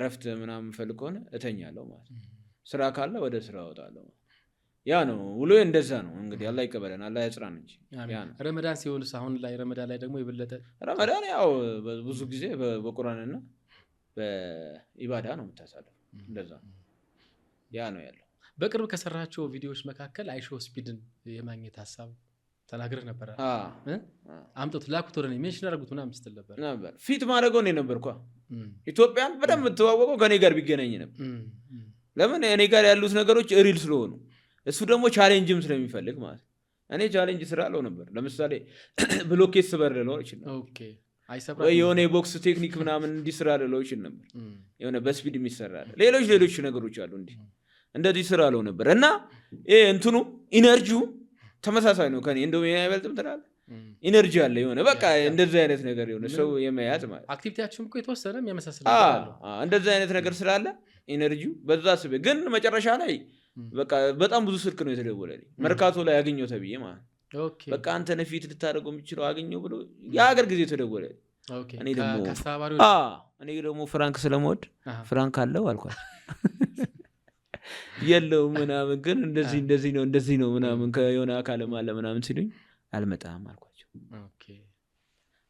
ረፍት ምናምን ፈልግ ሆነ እተኛለሁ ማለት ነው። ስራ ካለ ወደ ስራ እወጣለሁ። ያ ነው ውሎ። እንደዛ ነው እንግዲህ። አላህ ይቀበለን፣ አላህ ያጽናን እንጂ ያ ነው። ረመዳን ሲሆንስ አሁን ላይ ረመዳን ላይ ደግሞ የበለጠ ረመዳን ያው ብዙ ጊዜ በቁርአንና በኢባዳ ነው የምታሳልፈው። እንደዛ ያ ነው ያለው። በቅርብ ከሰራቸው ቪዲዮዎች መካከል አይሾ ስፒድን የማግኘት ሀሳብ ተናግረህ ነበር። አምጦት ላኩት ወደ እኔ ሜንሽን አደረጉት ምናምን ስትል ነበር። ፊት ማድረገው እኔ ነበርኳ። ኢትዮጵያን በደንብ የምትዋወቀው ከእኔ ጋር ቢገናኝ ነበር። ለምን እኔ ጋር ያሉት ነገሮች ሪል ስለሆኑ፣ እሱ ደግሞ ቻሌንጅም ስለሚፈልግ ማለት ነው። እኔ ቻሌንጅ ስራለው ነበር። ለምሳሌ ብሎኬት ስበር ልለው ይችል ነበር፣ ወይ የሆነ የቦክስ ቴክኒክ ምናምን እንዲስራ ልለው ይችል ነበር። የሆነ በስፒድ የሚሰራል ሌሎች ነገሮች አሉ። እንደዚህ ስራ ለው ነበር እና እንትኑ ኢነርጂው ተመሳሳይ ነው ከኔ። እንደው አይበልጥም ትላለህ። ኢነርጂ አለ የሆነ በቃ እንደዚህ አይነት ነገር የሆነ ሰው የመያዝ ማለት አክቲቪቲያችሁም እኮ የተወሰነ የሚያመሳስል እንደዚህ አይነት ነገር ስላለ ኢነርጂው በዛ ስበ። ግን መጨረሻ ላይ በቃ በጣም ብዙ ስልክ ነው የተደወለልኝ። መርካቶ ላይ ያገኘው ተብዬ ማለት በቃ አንተ ነህ ፊት ልታደርገው የምችለው አገኘው ብሎ የሀገር ጊዜ ተደወለልኝ። እኔ ደግሞ ፍራንክ ስለምወድ ፍራንክ አለው አልኳት። የለው ምናምን ግን እንደዚህ ነው ምናምን ከየሆነ አካልም አለ ምናምን ሲሉኝ አልመጣም አልኳቸው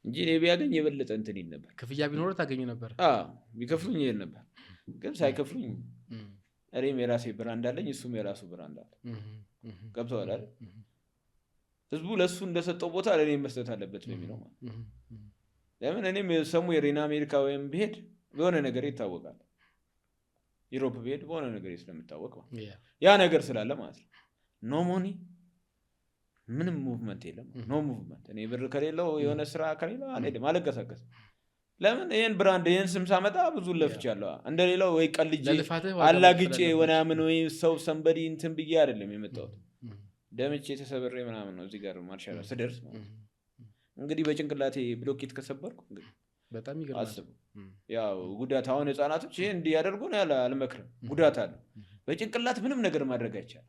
እንጂ እኔ ቢያገኝ የበለጠ እንትን ይል ነበር። ክፍያ ቢኖር ታገኙ ነበር። ቢከፍሉኝ ይል ነበር። ግን ሳይከፍሉኝ እኔም የራሴ ብራንድ አለኝ፣ እሱም የራሱ ብራንድ አለ። ገብቶሃል አይደል? ህዝቡ ለእሱ እንደሰጠው ቦታ ለእኔ መስጠት አለበት ነው የሚለው ማለት። ለምን እኔም ሰሙዌር ኢን አሜሪካ ወይም ብሄድ በሆነ ነገር ይታወቃል። ዩሮፕ ብሄድ በሆነ ነገር ስለምታወቅ ያ ነገር ስላለ ማለት ነው። ኖ ሞኒ ምንም ሙቭመንት የለም። ኖ ሙቭመንት። እኔ ብር ከሌለው የሆነ ስራ ከሌለው አልሄድም፣ አልንቀሳቀስም። ለምን ይህን ብራንድ ይህን ስም ሳመጣ ብዙ ለፍቻለሁ። እንደሌላው ወይ ቀልጄ አላግጬ ምናምን ወይ ሰው ሰንበዲ እንትን ብዬ አይደለም የመጣሁት። ደምቼ ተሰብሬ ምናምን ነው እዚህ ጋር ማርሻል ስደርስ እንግዲህ በጭንቅላቴ ብሎኬት ከሰበርኩ እንግዲህ በጣም ይገርማል። ያው ጉዳት አሁን ህፃናቶች ይሄ እንዲያደርጉ ነው ያለ አልመክርም። ጉዳት አለ። በጭንቅላት ምንም ነገር ማድረግ አይቻልም፣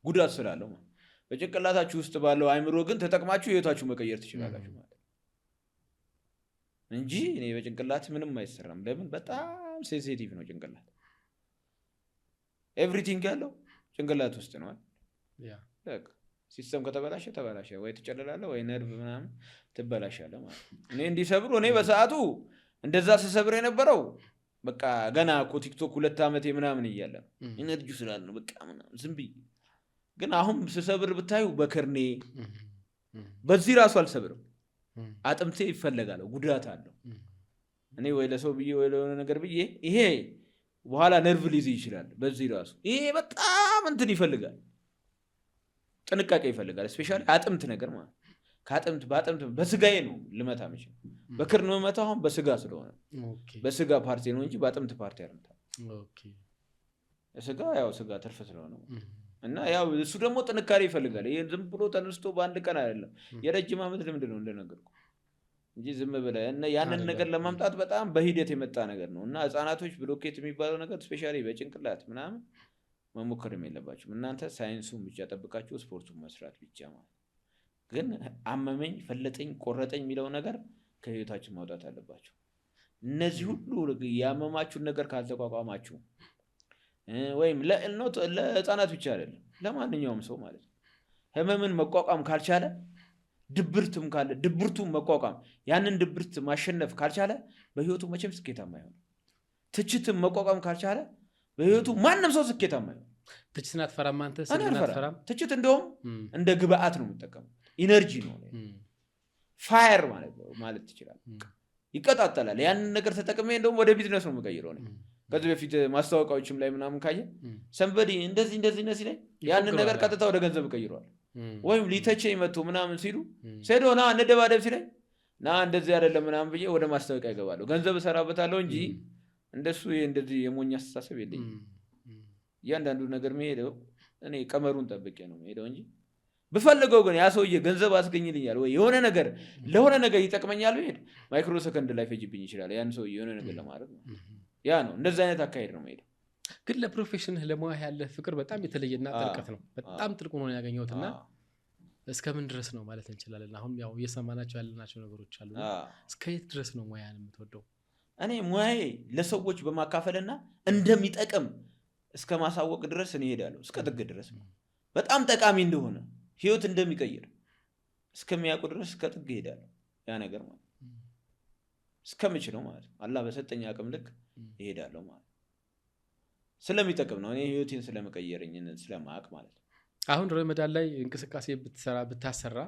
ጉዳት ስላለው ማለት። በጭንቅላታችሁ ውስጥ ባለው አይምሮ ግን ተጠቅማችሁ ህይወታችሁ መቀየር ትችላላችሁ ማለት። እንጂ እኔ በጭንቅላት ምንም አይሰራም። ለምን? በጣም ሴንሲቲቭ ነው ጭንቅላት። ኤቭሪቲንግ ያለው ጭንቅላት ውስጥ ነው። በቃ ሲስተም ከተበላሸ ተበላሸ፣ ወይ ትጨልላለህ ወይ ነርቭ ምናምን ትበላሻለህ ማለት ነው። እኔ እንዲሰብሩ እኔ በሰዓቱ እንደዛ ስሰብር የነበረው በቃ ገና እኮ ቲክቶክ 2 ዓመቴ ምናምን እያለ ኢነርጂ ስላለ ነው በቃ ምናምን ዝም ብዬ። ግን አሁን ስሰብር ብታዩ በክርኔ በዚህ ራሱ አልሰብርም። አጥምቴ ይፈለጋል፣ ጉዳት አለው። እኔ ወይ ለሰው ብዬ ወይ ለሆነ ነገር ብዬ ይሄ በኋላ ነርቭ ሊይዝ ይችላል። በዚህ ራሱ ይሄ በጣም እንትን ይፈልጋል፣ ጥንቃቄ ይፈልጋል። ስፔሻሊ አጥምት ነገር ማለት ከአጥምት በአጥምት በስጋዬ ነው ልመታ የምችለው። በክርን መመታ አሁን በስጋ ስለሆነ በስጋ ፓርቲ ነው እንጂ በአጥምት ፓርቲ አይደለም። ስጋ ያው ስጋ ትርፍ ስለሆነ እና ያው እሱ ደግሞ ጥንካሬ ይፈልጋል። ይሄ ዝም ብሎ ተነስቶ በአንድ ቀን አይደለም፣ የረጅም ዓመት ልምድ ነው እንደነገርኩ እንጂ ዝም ብለህ እና ያንን ነገር ለማምጣት በጣም በሂደት የመጣ ነገር ነው። እና ህፃናቶች ብሎኬት የሚባለው ነገር ስፔሻሊ በጭንቅላት ምናምን መሞከርም የለባችሁም። እናንተ ሳይንሱን ብቻ ጠብቃችሁ ስፖርቱን መስራት ብቻ ማለት ግን አመመኝ፣ ፈለጠኝ፣ ቆረጠኝ የሚለው ነገር ከህይወታችን ማውጣት አለባችሁ። እነዚህ ሁሉ ያመማችሁን ነገር ካልተቋቋማችሁ ወይም ለህፃናት ብቻ አይደለም ለማንኛውም ሰው ማለት ነው ህመምን መቋቋም ካልቻለ ድብርትም ካለ ድብርቱን መቋቋም ያንን ድብርት ማሸነፍ ካልቻለ በህይወቱ መቼም ስኬታማ አይሆንም። ትችትም መቋቋም ካልቻለ በህይወቱ ማንም ሰው ስኬታማ አይሆንም። ትችትን አትፈራም አንተ? አትፈራም? ትችት እንደውም እንደ ግብአት ነው የምጠቀመው። ኢነርጂ ነው፣ ፋየር ማለት ትችላለህ። ይቀጣጠላል። ያንን ነገር ተጠቅሜ እንደውም ወደ ቢዝነስ ነው የምቀይረው ነው። ከዚህ በፊት ማስታወቂያዎችም ላይ ምናምን ካየ ሰንበዲ እንደዚህ ላይ ያንን ነገር ቀጥታ ወደ ገንዘብ ቀይረዋል። ወይም ሊተቸኝ መጥቶ ምናምን ሲሉ ሴዶ ና እንደባደብ ሲለኝ ና እንደዚህ አይደለም ምናምን ብዬ ወደ ማስታወቂያ ይገባለሁ። ገንዘብ እሰራበታለሁ እንጂ እንደሱ እንደዚህ የሞኝ አስተሳሰብ የለኝም። እያንዳንዱ ነገር መሄደው እኔ ቀመሩን ጠብቄ ነው መሄደው እንጂ ብፈልገው ግን ያ ሰውዬ ገንዘብ አስገኝልኛል ወይ የሆነ ነገር ለሆነ ነገር ይጠቅመኛል ብሄድ ማይክሮ ሰከንድ ላይ ፈጅብኝ ይችላል ያን ሰውዬ የሆነ ነገር ለማድረግ ነው። ያ ነው እንደዚህ አይነት አካሄድ ነው መሄደው። ግን ለፕሮፌሽንህ ለሙያ ያለ ፍቅር በጣም የተለየና ጥልቀት ነው። በጣም ጥልቅ ሆኖ ያገኘሁትና እስከምን ድረስ ነው ማለት እንችላለን? አሁን ያው እየሰማናቸው ያለናቸው ነገሮች አሉ። እስከ የት ድረስ ነው ሙያን የምትወደው? እኔ ሙያዬ ለሰዎች በማካፈልና እንደሚጠቅም እስከ ማሳወቅ ድረስ እኔ እሄዳለሁ። እስከ ጥግ ድረስ በጣም ጠቃሚ እንደሆነ ህይወት እንደሚቀይር እስከሚያውቁ ድረስ እስከ ጥግ እሄዳለሁ። ያ ነገር ማለት እስከምችለው ማለት ነው አላህ በሰጠኝ አቅም ልክ እሄዳለሁ ማለት ስለሚጠቅም ነው። እኔ ህይወቴን ስለመቀየረኝ ስለማቅ ማለት ነው። አሁን ረመዳን ላይ እንቅስቃሴ ብታሰራ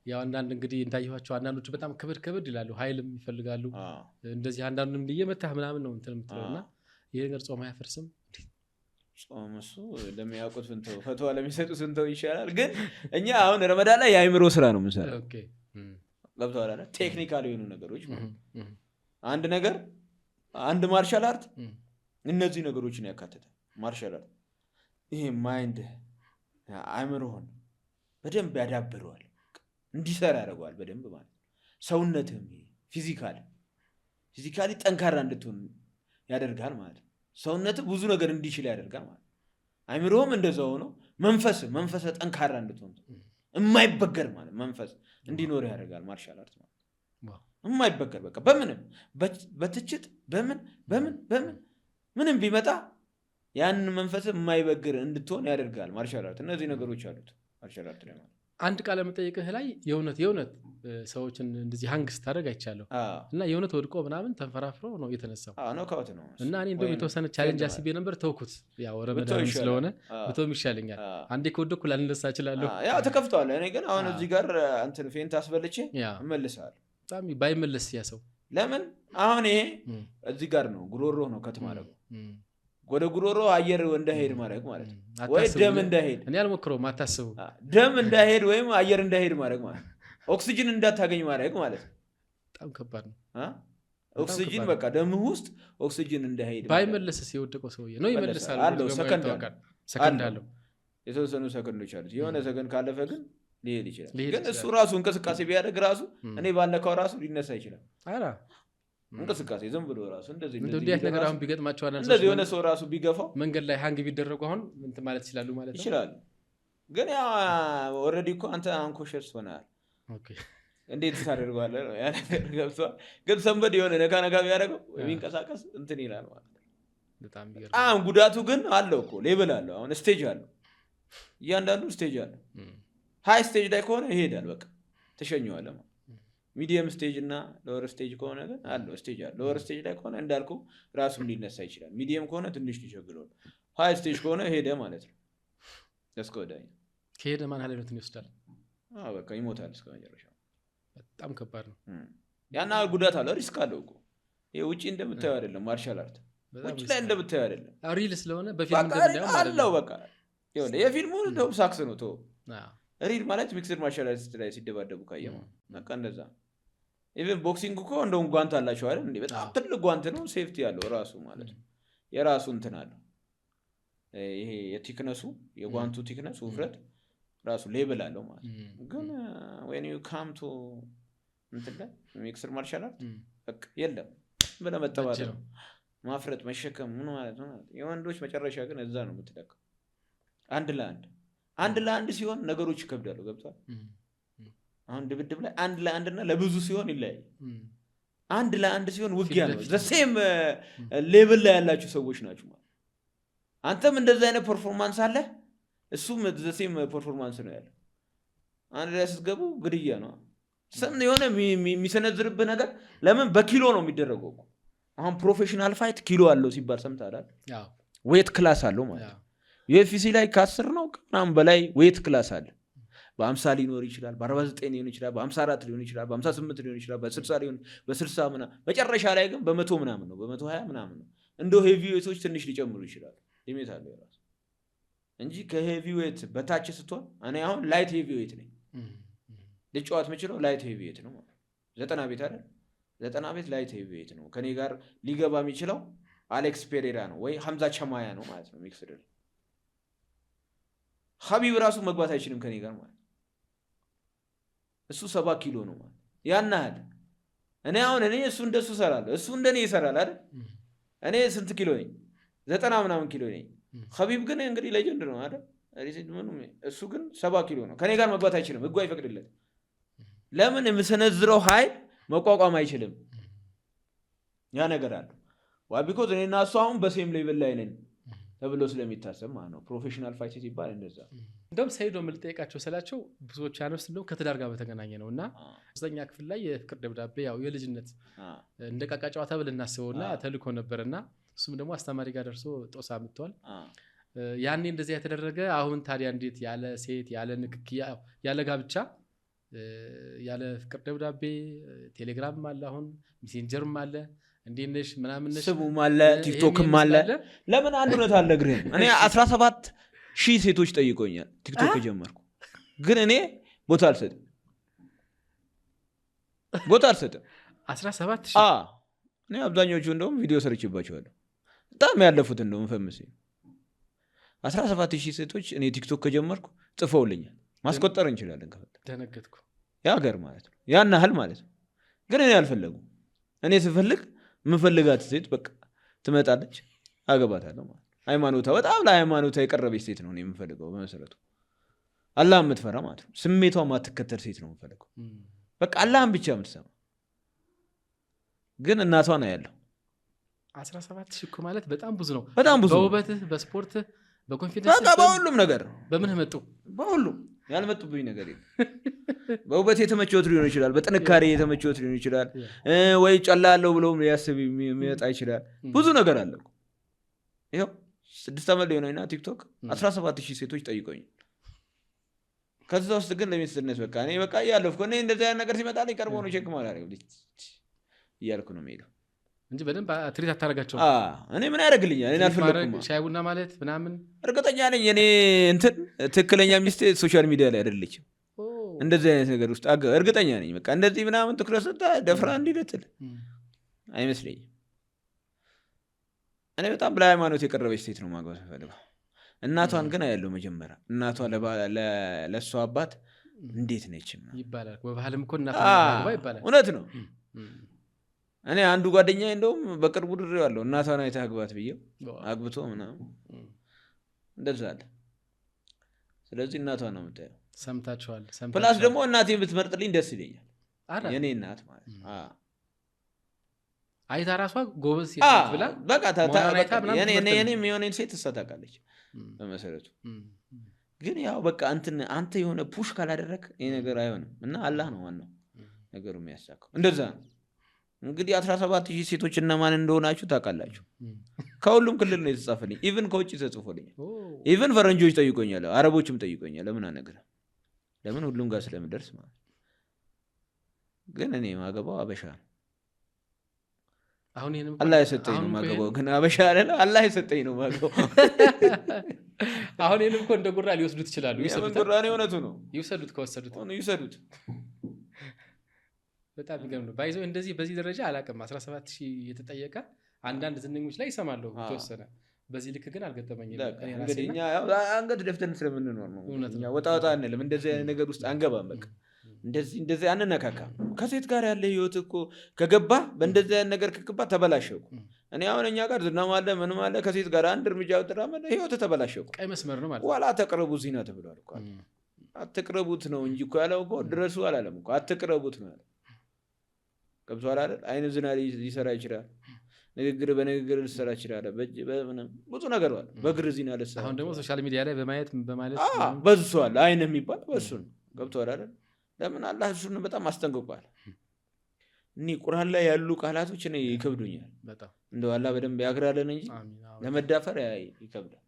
ያው አንዳንድ እንግዲህ እንዳየኋቸው አንዳንዶቹ በጣም ክብድ ይላሉ፣ ኃይልም ይፈልጋሉ። እንደዚህ አንዳንዱም ለየመታህ ምናምን ነው እንትን የምትለውና ይሄ ነገር ጾም አያፈርስም? ጾም እሱ ለሚያውቁት እንተው ፈትዋ ለሚሰጡት እንተው ይሻላል። ግን እኛ አሁን ረመዳን ላይ የአእምሮ ስራ ነው የምንሰራው። ኦኬ ገብቶሃል አይደል? ቴክኒካል የሆኑ ነገሮች አንድ ነገር አንድ ማርሻል አርት እነዚህ ነገሮችን ያካትታል። ማርሻል አርት ይሄ ማይንድ አእምሮህን በደንብ ያዳብረዋል፣ እንዲሰራ ያደርገዋል በደንብ ማለት ሰውነትህም ፊዚካሊ ጠንካራ እንድትሆን ያደርጋል ማለት ነው። ሰውነትህ ብዙ ነገር እንዲችል ያደርጋል ማለት አእምሮህም እንደዛው ሆኖ መንፈስ ጠንካራ እንድትሆን የማይበገር ማለት መንፈስ እንዲኖር ያደርጋል ማርሻል አርት ማለት የማይበገር በቃ በምንም በትችት ምንም ቢመጣ ያንን መንፈስ የማይበግር እንድትሆን ያደርጋል ማርሻል አርት። እነዚህ ነገሮች አሉት ማርሻል አርት ላይ ማለት አንድ ቃለ መጠይቅህ ላይ የእውነት ሰዎችን እንደዚህ ሃንግ ስታደርግ አይቻለሁ እና የእውነት ወድቆ ምናምን ተንፈራፍሮ ነው የተነሳው። ኖካውት ነው እና እኔ እንደውም የተወሰነ ቻሌንጅ አስቤ ነበር ተውኩት። ያው ረመዳን ስለሆነ ብቶም ይሻለኛል። አንዴ ከወደኩ ላልነሳ እችላለሁ። ያው ተከፍቷል። እኔ ግን አሁን እዚህ ጋር እንትን ፌንት አስበልቼ እመልሳለሁ። በጣም ባይመለስ ያ ሰው ለምን አሁን ይሄ እዚህ ጋር ነው ጉሮሮ ነው ከት ማድረግ ወደ ጉሮሮ አየር እንዳይሄድ ማድረግ ማለት ነው። ወይ ደም እንዳይሄድ እኔ አልሞክረውም። አታስቡ ደም እንዳይሄድ ወይም አየር እንዳይሄድ ማድረግ ማለት ኦክሲጅን እንዳታገኝ ማድረግ ማለት በጣም ከባድ ነው። ኦክሲጅን በቃ ደም ውስጥ ኦክሲጅን እንዳይሄድ ባይመለስስ የወደቀው ሰውዬ ነው ይመለሳል አለው። ሰከንድ አለው የተወሰኑ ሰከንዶች አሉት። የሆነ ሰከንድ ካለፈ ግን ሊሄድ ይችላል። ግን እሱ ራሱ እንቅስቃሴ ቢያደርግ ራሱ እኔ ባለካው ራሱ ሊነሳ ይችላል። እንቅስቃሴ ዝም ብሎ ራሱ እንደዚህ ነገር አሁን ቢገጥማቸው እንደዚህ የሆነ ሰው ራሱ ቢገፋው መንገድ ላይ ሃንግ ቢደረጉ አሁን እንትን ማለት ይችላሉ ማለት ነው። ይችላሉ። ግን ያ ኦልሬዲ እኮ አንተ አንኮሸስ ሆነሃል። እንዴት ታደርገዋለህ ነው ያ ነገር ገብቷል። ግን ሰንበድ የሆነ ነካ ቢያደርገው የሚንቀሳቀስ እንትን ይላል ማለት ነው። በጣም ጉዳቱ ግን አለው እኮ ሌብል አለው። አሁን ስቴጅ አለው፣ እያንዳንዱ ስቴጅ አለው። ሃይ ስቴጅ ላይ ከሆነ ይሄዳል በቃ ተሸኘዋለህ ማለት። ሚዲየም ስቴጅ እና ሎወር ስቴጅ ከሆነ ግን አለው ስቴጅ አለው። ሎወር ስቴጅ ላይ ከሆነ እንዳልኩ ራሱን ሊነሳ ይችላል። ሚዲየም ከሆነ ትንሽ ሊቸግረው፣ ሃይ ስቴጅ ከሆነ ሄደ ማለት ነው። እስከወዳኝ ከሄደ ማን ኃላፊነቱን ይወስዳል? በቃ ይሞታል እስከ መጨረሻ። በጣም ከባድ ነው። ያና ጉዳት አለው፣ ሪስክ አለው እኮ። ይሄ ውጪ እንደምታየው አይደለም፣ ማርሻል አርት ውጪ ላይ እንደምታየው አይደለም። ሪል ስለሆነ በፊልም እንደምናየው አለው በቃ ይሁን። የፊልሙ እንደውም ሳክስ ነው ተው። ሪል ማለት ሚክስድ ማርሻል አርት ላይ ሲደባደቡ ካየማ በቃ እንደዛ። ኢቭን ቦክሲንግ እኮ እንደውም ጓንት አላቸው አይደል እንዴ? በጣም ትልቅ ጓንት ነው፣ ሴፍቲ ያለው ራሱ ማለት ነው። የራሱ እንትን አለው። ይሄ የቲክነሱ የጓንቱ ቲክነስ ውፍረት ራሱ ሌብል አለው ማለት ነው። ግን when you come to እንትን ላይ ሚክስድ ማርሻል አርት በቃ የለም ብለህ መጠባጠር ነው፣ ማፍረጥ መሸከም ምን ማለት ነው። የወንዶች መጨረሻ ግን እዛ ነው የምትደቀው። አንድ ለአንድ ሲሆን ነገሮች ይከብዳሉ። ገብቷል። አሁን ድብድብ ላይ አንድ ለአንድ እና ለብዙ ሲሆን ይለያል። አንድ ለአንድ ሲሆን ውጊያ ነው። ዘሴም ሌቭል ላይ ያላችሁ ሰዎች ናችሁ ማለት። አንተም እንደዛ አይነት ፐርፎርማንስ አለ፣ እሱም ዘሴም ፐርፎርማንስ ነው ያለው። አንድ ላይ ስትገቡ ግድያ ነው። ሰም የሆነ የሚሰነዝርብህ ነገር ለምን በኪሎ ነው የሚደረገው። አሁን ፕሮፌሽናል ፋይት ኪሎ አለው ሲባል ሰምተሃል አይደል? ዌት ክላስ አለው ማለት። ዩኤፍሲ ላይ ከ10 ነው ምናምን በላይ ዌት ክላስ አለ። በ50 ሊኖር ይችላል፣ በ49 ሊሆን ይችላል፣ በ54 ሊሆን ይችላል፣ በ58 ሊሆን ይችላል፣ በ60 ሊሆን በ60 ምናምን፣ መጨረሻ ላይ ግን በ100 ምናምን ነው፣ በ120 ምናምን ነው። እንደው ሄቪ ዌቶች ትንሽ ሊጨምሩ ይችላል። ሊሚት አለው የራሱ እንጂ ከሄቪ ዌት በታች ስትሆን እኔ አሁን ላይት ሄቪ ዌት ነኝ። ልጫወት የምችለው ላይት ሄቪ ዌት ነው ማለት 90 ቤት አይደል? 90 ቤት ላይት ሄቪ ዌት ነው። ከኔ ጋር ሊገባ የሚችለው አሌክስ ፔሬራ ነው ወይ ሐምዛ ቸማያ ነው ማለት ነው። ሚክስድ ሀቢብ ራሱ መግባት አይችልም ከኔ ጋር ማለት እሱ 70 ኪሎ ነው ማለት ያናል። እኔ እሱ እንደሱ እሰራለሁ፣ እሱ እንደኔ ይሰራል አይደል? እኔ ስንት ኪሎ ነኝ? 90 ምናምን ኪሎ ነኝ። ሀቢብ ግን እንግዲህ ሌጀንድ ነው አይደል? እሱ ግን 70 ኪሎ ነው። ከኔ ጋር መግባት አይችልም፣ ህጉ አይፈቅድለት። ለምን? የምሰነዝረው ኃይል መቋቋም አይችልም። ያ ነገር አለ ዋ ቢኮዝ እኔና እሱ አሁን በሴም ሌቭል ላይ ነን ተብሎ ስለሚታሰብ ማለት ነው። ፕሮፌሽናል ፋይት ሲባል እንደዛ። እንደውም ሰይዶ የምልጠይቃቸው ስላቸው ብዙዎች ያነሱት እንደውም ከትዳር ጋር በተገናኘ ነው እና 9ኛ ክፍል ላይ የፍቅር ደብዳቤ ያው የልጅነት እንደ ቃቃ ጨዋታ ብለን እናስበውና ተልኮ ነበርና እሱም ደግሞ አስተማሪ ጋር ደርሶ ጦሳ አምጥቷል። ያኔ እንደዚህ የተደረገ አሁን ታዲያ እንዴት ያለ ሴት ያለ ንክኪ ያለ ጋብቻ ያለ ፍቅር ደብዳቤ ቴሌግራም አለ፣ አሁን ሜሴንጀርም አለ፣ እንዴት ነሽ ምናምን ነሽ ስቡም አለ፣ ቲክቶክም አለ። ለምን አንድ እውነት አልነግርህም? እኔ 17,000 ሴቶች ጠይቆኛል ቲክቶክ ጀመርኩ፣ ግን እኔ ቦታ አልሰጥም። 17,000 እኔ አብዛኞቹ እንደውም ቪዲዮ ሰርችባቸዋለሁ። በጣም ያለፉት እንደውም ፈምሴ 17,000 ሴቶች እኔ ቲክቶክ ከጀመርኩ ጽፈውልኛል። ማስቆጠር እንችላለን ከፈለግን። ደነገጥኩ። ያገር ማለት ነው ያን ያህል ማለት ነው። ግን እኔ አልፈለጉም። እኔ ስፈልግ የምፈልጋት ሴት በቃ ትመጣለች፣ አገባታለሁ ማለት ነው። ሃይማኖቷ በጣም ለሃይማኖቷ የቀረበች ሴት ነው እኔ የምፈልገው። በመሰረቱ አላህ የምትፈራ ማለት ነው። ስሜቷ ማትከተል ሴት ነው የምፈልገው። በቃ አላህን ብቻ የምትሰማ። ግን እናቷ ነው ያለው። 17,000 እኮ ማለት በጣም ብዙ ነው። በጣም ብዙ። በውበትህ፣ በስፖርትህ፣ በኮንፊደንስ፣ በቃ በሁሉም ነገር በምን መጡ? በሁሉም ያልመጡብኝ ነገር የለም። በውበት የተመቸወት ሊሆን ይችላል፣ በጥንካሬ የተመቸወት ሊሆን ይችላል፣ ወይ ጨላለሁ ብሎም ሊያስብ የሚመጣ ይችላል። ብዙ ነገር አለ። ይኸው 6 ዓመት ሊሆነኝና ቲክቶክ 17,000 ሴቶች ጠይቆኝ፣ ከዛ ውስጥ ግን ለሚስትነት በቃ እኔ በቃ እያለፍኩ እኔ እንደዚህ አይነት ነገር ሲመጣ ላይ ቀርቦ ነው ቼክ ማለት እያልኩ ነው የምሄደው እንጂ በደንብ ትሪት አታደርጋቸው። እኔ ምን ያደርግልኛል? እኔ አልፈለኩም። ሻይ ቡና ማለት ምናምን እርግጠኛ ነኝ እኔ እንትን ትክክለኛ ሚስቴ ሶሻል ሚዲያ ላይ አይደለችም። እንደዚህ አይነት ነገር ውስጥ እርግጠኛ ነኝ። በቃ እንደዚህ ምናምን ትኩረት ሰጥታ ደፍራ እንዲልትል አይመስለኝም። እኔ በጣም ለሃይማኖት የቀረበች ሴት ነው ማግባት ፈልገው። እናቷን ግን አያለው መጀመሪያ እናቷ ለእሷ አባት እንዴት ነች ይባላል። በባህልም እኮ እናቷ ይባላል። እውነት ነው። እኔ አንዱ ጓደኛዬ እንደውም በቅርቡ ድሬዋለሁ እናቷን አይተህ አግባት ብዬው አግብቶ ምናምን እንደዛ አለ። ስለዚህ እናቷን ነው የምታየው። ሰምታችኋል። ፕላስ ደግሞ እናቴን ብትመርጥልኝ ደስ ይለኛል። የኔ እናት ማለት አይታ ራሷ ጎበዝ ሴት ብላ በቃ የኔ የሚሆነኝ ሴት ትሳታቃለች በመሰረቱ። ግን ያው በቃ አንተ የሆነ ፑሽ ካላደረክ ይሄ ነገር አይሆንም እና አላህ ነው ዋናው ነገሩ የሚያሳካው። እንደዛ ነው እንግዲህ 17000 ሴቶች እነማን እንደሆናችሁ ታውቃላችሁ። ከሁሉም ክልል ነው የተጻፈልኝ። ኢቭን ከውጭ ተጽፎልኛል። ኢቭን ፈረንጆች ጠይቆኛል፣ አረቦችም ጠይቆኛል። ለምን አነግርህ? ለምን ሁሉም ጋር ስለምደርስ ማለት። ግን እኔ ማገባው አበሻ ነው። አሁን ይሄንም አላህ የሰጠኝ ነው ማገባው። ግን አበሻ አይደለ? አላህ የሰጠኝ ነው ማገባው። አሁን ይሄንም እኮ እንደ ጉራ ሊወስዱት ይችላሉ። ይሰዱት። ጉራ ነው እውነቱ ነው። ይወሰዱት ከወሰዱት ይሰዱት። በጣም ይገርም ነው። ባይዘው እንደዚህ በዚህ ደረጃ አላውቅም። 17000 የተጠየቀ አንዳንድ ዝነኞች ላይ ይሰማለሁ ተወሰነ። በዚህ ልክ ግን አልገጠመኝም። እንግዲህ እኛ አንገት ደፍተን ስለምንኖር ነው። እኛ ወጣ አንልም። እንደዚህ አይነት ነገር ውስጥ አንገባም። በቃ እንደዚህ አንነካካም። ከሴት ጋር ያለ ህይወት እኮ ከገባ በእንደዚህ አይነት ነገር ከገባ ተበላሸው። እኔ አሁን እኛ ጋር ዝናም አለ ምንም አለ። ከሴት ጋር አንድ እርምጃ ወጥራመደ ህይወት ተበላሸው። ቀይ መስመር ነው ማለት ዋላ ተቅረቡ ዚና ተብሏል እኮ። አትቅረቡት ነው እንጂ እኮ ያለው እኮ ድረሱ አላለም እኮ። አትቅረቡት ነው ያለው። ገብቶሃል አይደል? አይነ ዝና ሊሰራ ይችላል። ንግግር በንግግር ሊሰራ ይችላል። ብዙ ነገር አለ። በግር ዚና ለሰራ። አሁን ደግሞ ሶሻል ሚዲያ ላይ በማለት በዝቷል። አይነ የሚባል በሱ ነው። ገብቶሃል አይደል? ለምን አላህ እሱን በጣም አስጠንቅቋል። እኔ ቁርአን ላይ ያሉ ቃላቶች እኔ ይከብዱኛል በጣም። እንደው አላህ በደንብ ያግራለን እንጂ ለመዳፈር ይከብዳል።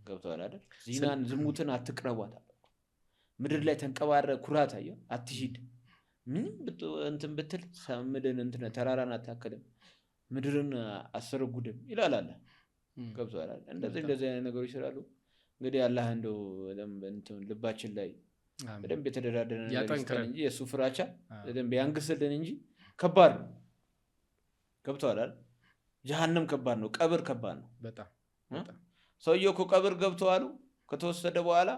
ገብቶሃል አይደል? ዚናን ዝሙትን አትቅረቧት። ምድር ላይ ተንቀባረ ኩራት አየው አትሂድ ምንም እንትን ብትል ምድርን ተራራን አታክልም፣ ምድርን አሰረጉድም ይላል አለ። ገብቶሃል አይደል? እንደዚህ አይነት ነገሮች ስላሉ እንግዲህ አላህ እንደው ልባችን ላይ በደንብ የተደራደረ ነገር ይስጠን እንጂ የእሱ ፍራቻ በደንብ ያንግስልን እንጂ ከባድ ነው። ገብቶሃል አይደል? ጀሃነም ከባድ ነው። ቀብር ከባድ ነው በጣም። ሰውየው እኮ ቀብር ገብቶ አሉ ከተወሰደ በኋላ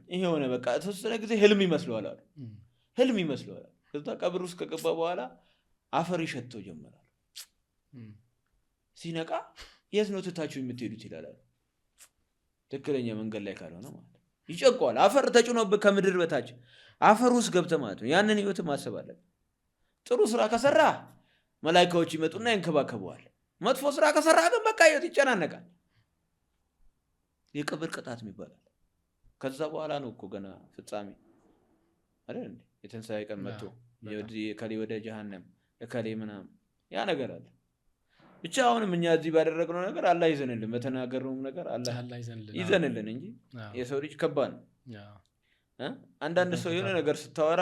ይሄ ሆነ በቃ የተወሰነ ጊዜ ህልም ይመስለዋል አሉ። ህልም ይመስለዋል። ከዛ ቀብር ውስጥ ከገባ በኋላ አፈር ይሸተው ጀመራል። ሲነቃ የት ነው ትታችሁ የምትሄዱት ይላል። ትክክለኛ መንገድ ላይ ካልሆነ ማለት ይጨቀዋል። አፈር ተጭኖብህ ከምድር በታች አፈር ውስጥ ገብተህ ማለት ነው። ያንን ህይወት ማሰብ አለብህ። ጥሩ ስራ ከሰራ መላእክቶች ይመጡና ይንከባከበዋል። መጥፎ ስራ ከሰራ ግን በቃ ህይወት ይጨናነቃል። የቀብር ቅጣት ይባላል። ከዛ በኋላ ነው እኮ ገና ፍጻሜ አይደል እንዴ? የትንሣኤ ቀን መጥቶ ከሌ ወደ ጀሃነም ከሌ ምናምን ያ ነገር አለ። ብቻ አሁንም እኛ እዚህ ባደረግነው ነገር አላህ ይዘንልን፣ በተናገርነውም ነገር አላህ ይዘንልን እንጂ የሰው ልጅ ከባድ ነው። አንዳንድ ሰው የሆነ ነገር ስታወራ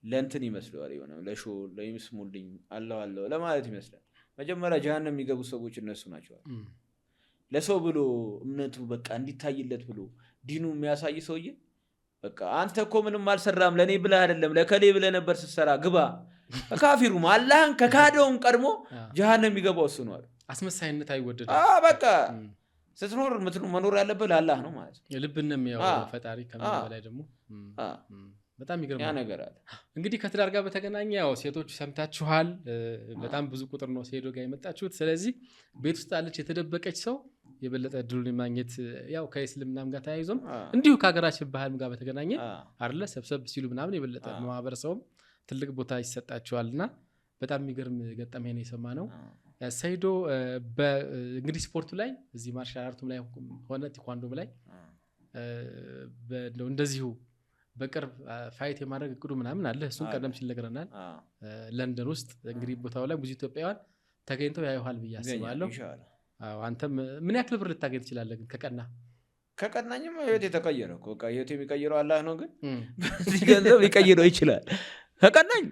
ለእንትን ይመስለዋል፣ የሆነ ለሾ ለይስሙልኝ አለው ለማለት ይመስላል። መጀመሪያ ጀሃነም የሚገቡ ሰዎች እነሱ ናቸው። ለሰው ብሎ እምነቱ በቃ እንዲታይለት ብሎ ዲኑ የሚያሳይ ሰውዬ በቃ አንተ እኮ ምንም አልሰራም ለኔ ብለህ አይደለም ለከሌ ብለህ ነበር ስትሰራ ግባ። ካፊሩም አላህን ከካደውም ቀድሞ ጀሃነም የሚገባው እሱ ነው አሉ። አስመሳይነት አይወደድም። በቃ ስትኖር መኖር ያለብህ ለአላህ ነው ማለት ነው። ልብን ነው የሚያው ፈጣሪ ከምን በላይ ደግሞ በጣም ይገርማል። ያ ነገር አለ። እንግዲህ ከትዳር ጋር በተገናኘ ያው ሴቶች ሰምታችኋል። በጣም ብዙ ቁጥር ነው ሴዶ ጋር የመጣችሁት። ስለዚህ ቤት ውስጥ አለች የተደበቀች ሰው የበለጠ እድሉን ማግኘት ያው ከእስልምናም ጋር ተያይዞም እንዲሁ ከሀገራችን ባህልም ጋር በተገናኘ አይደለ ሰብሰብ ሲሉ ምናምን የበለጠ ማህበረሰቡም ትልቅ ቦታ ይሰጣቸዋልና በጣም የሚገርም ገጠመኝ ነው የሰማነው። ሰይዶ በእንግዲህ ስፖርቱ ላይ እዚህ ማርሻል አርቱም ላይ ሆነ ቴኳንዶም ላይ እንደዚሁ በቅርብ ፋይት የማድረግ እቅዱ ምናምን አለ። እሱን ቀደም ሲል ነግረናል። ለንደን ውስጥ እንግዲህ ቦታው ላይ ብዙ ኢትዮጵያውያን ተገኝተው ያዩሃል ብዬ አስባለሁ። አንተም ምን ያክል ብር ልታገኝ ትችላለህ? ግን ከቀናኝም ህይወት የተቀየረው በቃ ህይወት የሚቀይረው አላህ ነው። ግን በዚህ ገንዘብ ሊቀይረው ይችላል። ከቀናኝ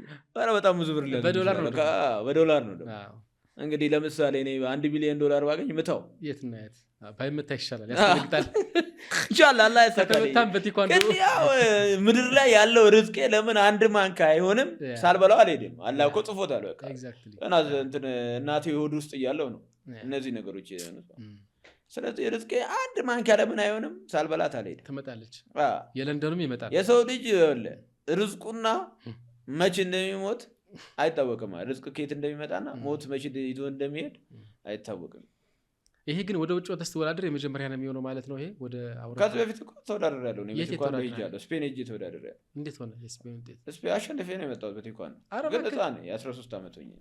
በጣም ብዙ ብር በዶላር ነው ደግሞ እንግዲህ ለምሳሌ እኔ $1 ቢሊዮን ባገኝ ምታው የት እና የት ባይመታ ይሻላል፣ ያስፈልግታል። ኢንሻአላህ አላህ ያሳካል። ግን ያው ምድር ላይ ያለው ርዝቄ ለምን አንድ ማንካ አይሆንም? ሳልበላው አልሄድም። አላህ እኮ ጽፎታል። በቃ እና እናቴ ሆድ ውስጥ እያለው ነው እነዚህ ነገሮች የሆኑት። ስለዚህ ርዝቄ አንድ ማንኪያ ለምን አይሆንም? ሳልበላት አልሄድም። ትመጣለች። የለንደኑም ይመጣል። የሰው ልጅ ርዝቁና መቼ እንደሚሞት አይታወቅም። ርዝቅ ከየት እንደሚመጣና ሞት መቼ ይዞ እንደሚሄድ አይታወቅም። ይሄ ግን ወደ ውጭ ወጥተህ ስትወዳደር የመጀመሪያ ነው የሚሆነው ማለት ነው። ይሄ ወደ አውሮፓ ከዚህ በፊት እኮ ተወዳድሬያለሁ እኔ በቴኳንዶ ሄጃለሁ። ስፔን ሄጄ ተወዳድሬያለሁ። እንዴት ሆነ የስፔን ውጤት? ስፔን አሸንፌ ነው የመጣሁት በቴኳንዶ። ግን ህፃን ነኝ 13 ዓመት ሆኜ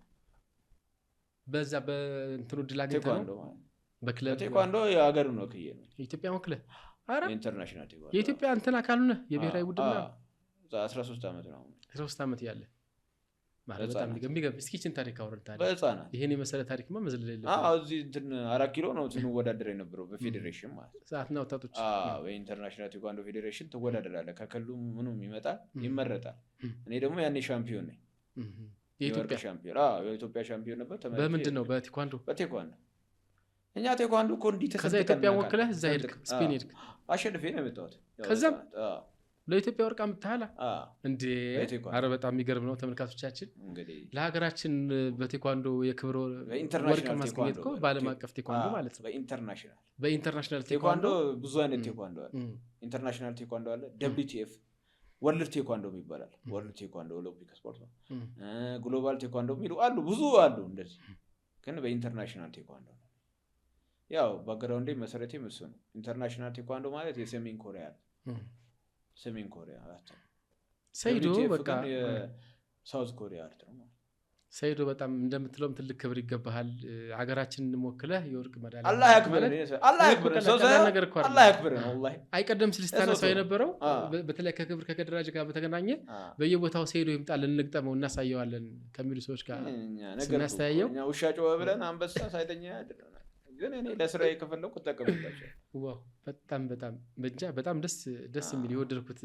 በዛ በእንትኑ ድል አግኝተህ ነው በክለብ ቴኳንዶ የሀገር ነው ክዬ ነው ኢትዮጵያ ወክለህ? ኧረ ኢንተርናሽናል ቴኳንዶ የኢትዮጵያ እንትን አካል ነህ የብሔራዊ ቡድን ነው። 13 ዓመት ነው 13 ዓመት ያለ ማለት በጣም የሚገርም። እስኪ እቺን ታሪክ አውርድ ታዲያ። በህፃናት ይሄን የመሰለ ታሪክማ መዝለል የለም። እዚህ እንትን 4 ኪሎ ነው ስንወዳደር የነበረው በፌዴሬሽን ማለት ሰዓትና ወጣቶች በኢንተርናሽናል ቴኳንዶ ፌዴሬሽን ትወዳደራለህ። ከክልሉ ምኑም ይመጣል ይመረጣል። እኔ ደግሞ ያኔ ሻምፒዮን ነኝ። የኢትዮጵያ ሻምፒዮን የኢትዮጵያ ሻምፒዮን ነበር። በምንድን ነው? በቴኳንዶ እኛ ቴኳንዶ እኮ እንዲህ ተሰጥተን ከዛ ኢትዮጵያ ወክለህ እዛ ሄድክ ስፔን ሄድክ አሸንፌ ነው የመጣሁት። ከዛም ለኢትዮጵያ ወርቅ አምጥተሃል እንዴ? ኧረ በጣም የሚገርም ነው። ተመልካቾቻችን ለሀገራችን በቴኳንዶ የክብር ወርቅ ማስገኘት እኮ በዓለም አቀፍ ቴኳንዶ ማለት ነው። በኢንተርናሽናል ቴኳንዶ ብዙ አይነት ቴኳንዶ አለ። ኢንተርናሽናል ቴኳንዶ አለ፣ WTF ወርልድ ቴኳንዶ ይባላል። ወርልድ ቴኳንዶ ኦሎምፒክ ስፖርት ነው። ግሎባል ቴኳንዶ የሚሉ አሉ፣ ብዙ አሉ እንደዚህ። ግን በኢንተርናሽናል ቴኳንዶ ነው ያው ባክግራውንዴ መሰረቴ እሱ ነው። ኢንተርናሽናል ቴኳንዶ ማለት የሰሜን ኮሪያ ሰሜን ኮሪያ አርት ሰይዶ በቃ ሳውዝ ኮሪያ አርት ነው። ሰይዶ በጣም እንደምትለውም ትልቅ ክብር ይገባሃል። ሀገራችንን ወክለህ የወርቅ ሜዳሊያ አላህ ያክብር አላህ ያክብር አላህ ያክብር ነው። ወላሂ አይቀደም ስል ስታነሳው የነበረው በተለይ ከክብር ከገድራጅ ጋር በተገናኘ በየቦታው ሰይዶ ይምጣል እንግጠመው እናሳየዋለን ከሚሉ ሰዎች ጋር ስናስተያየው እኛ ውሻ ጮኸ ብለን አንበሳ ሳይተኛ ያድርናል። ግን እኔ ለስራዬ ከፈለኩ ተጠቀምባቸው። ዋው በጣም በጣም በጣም ደስ የሚል የወደድኩት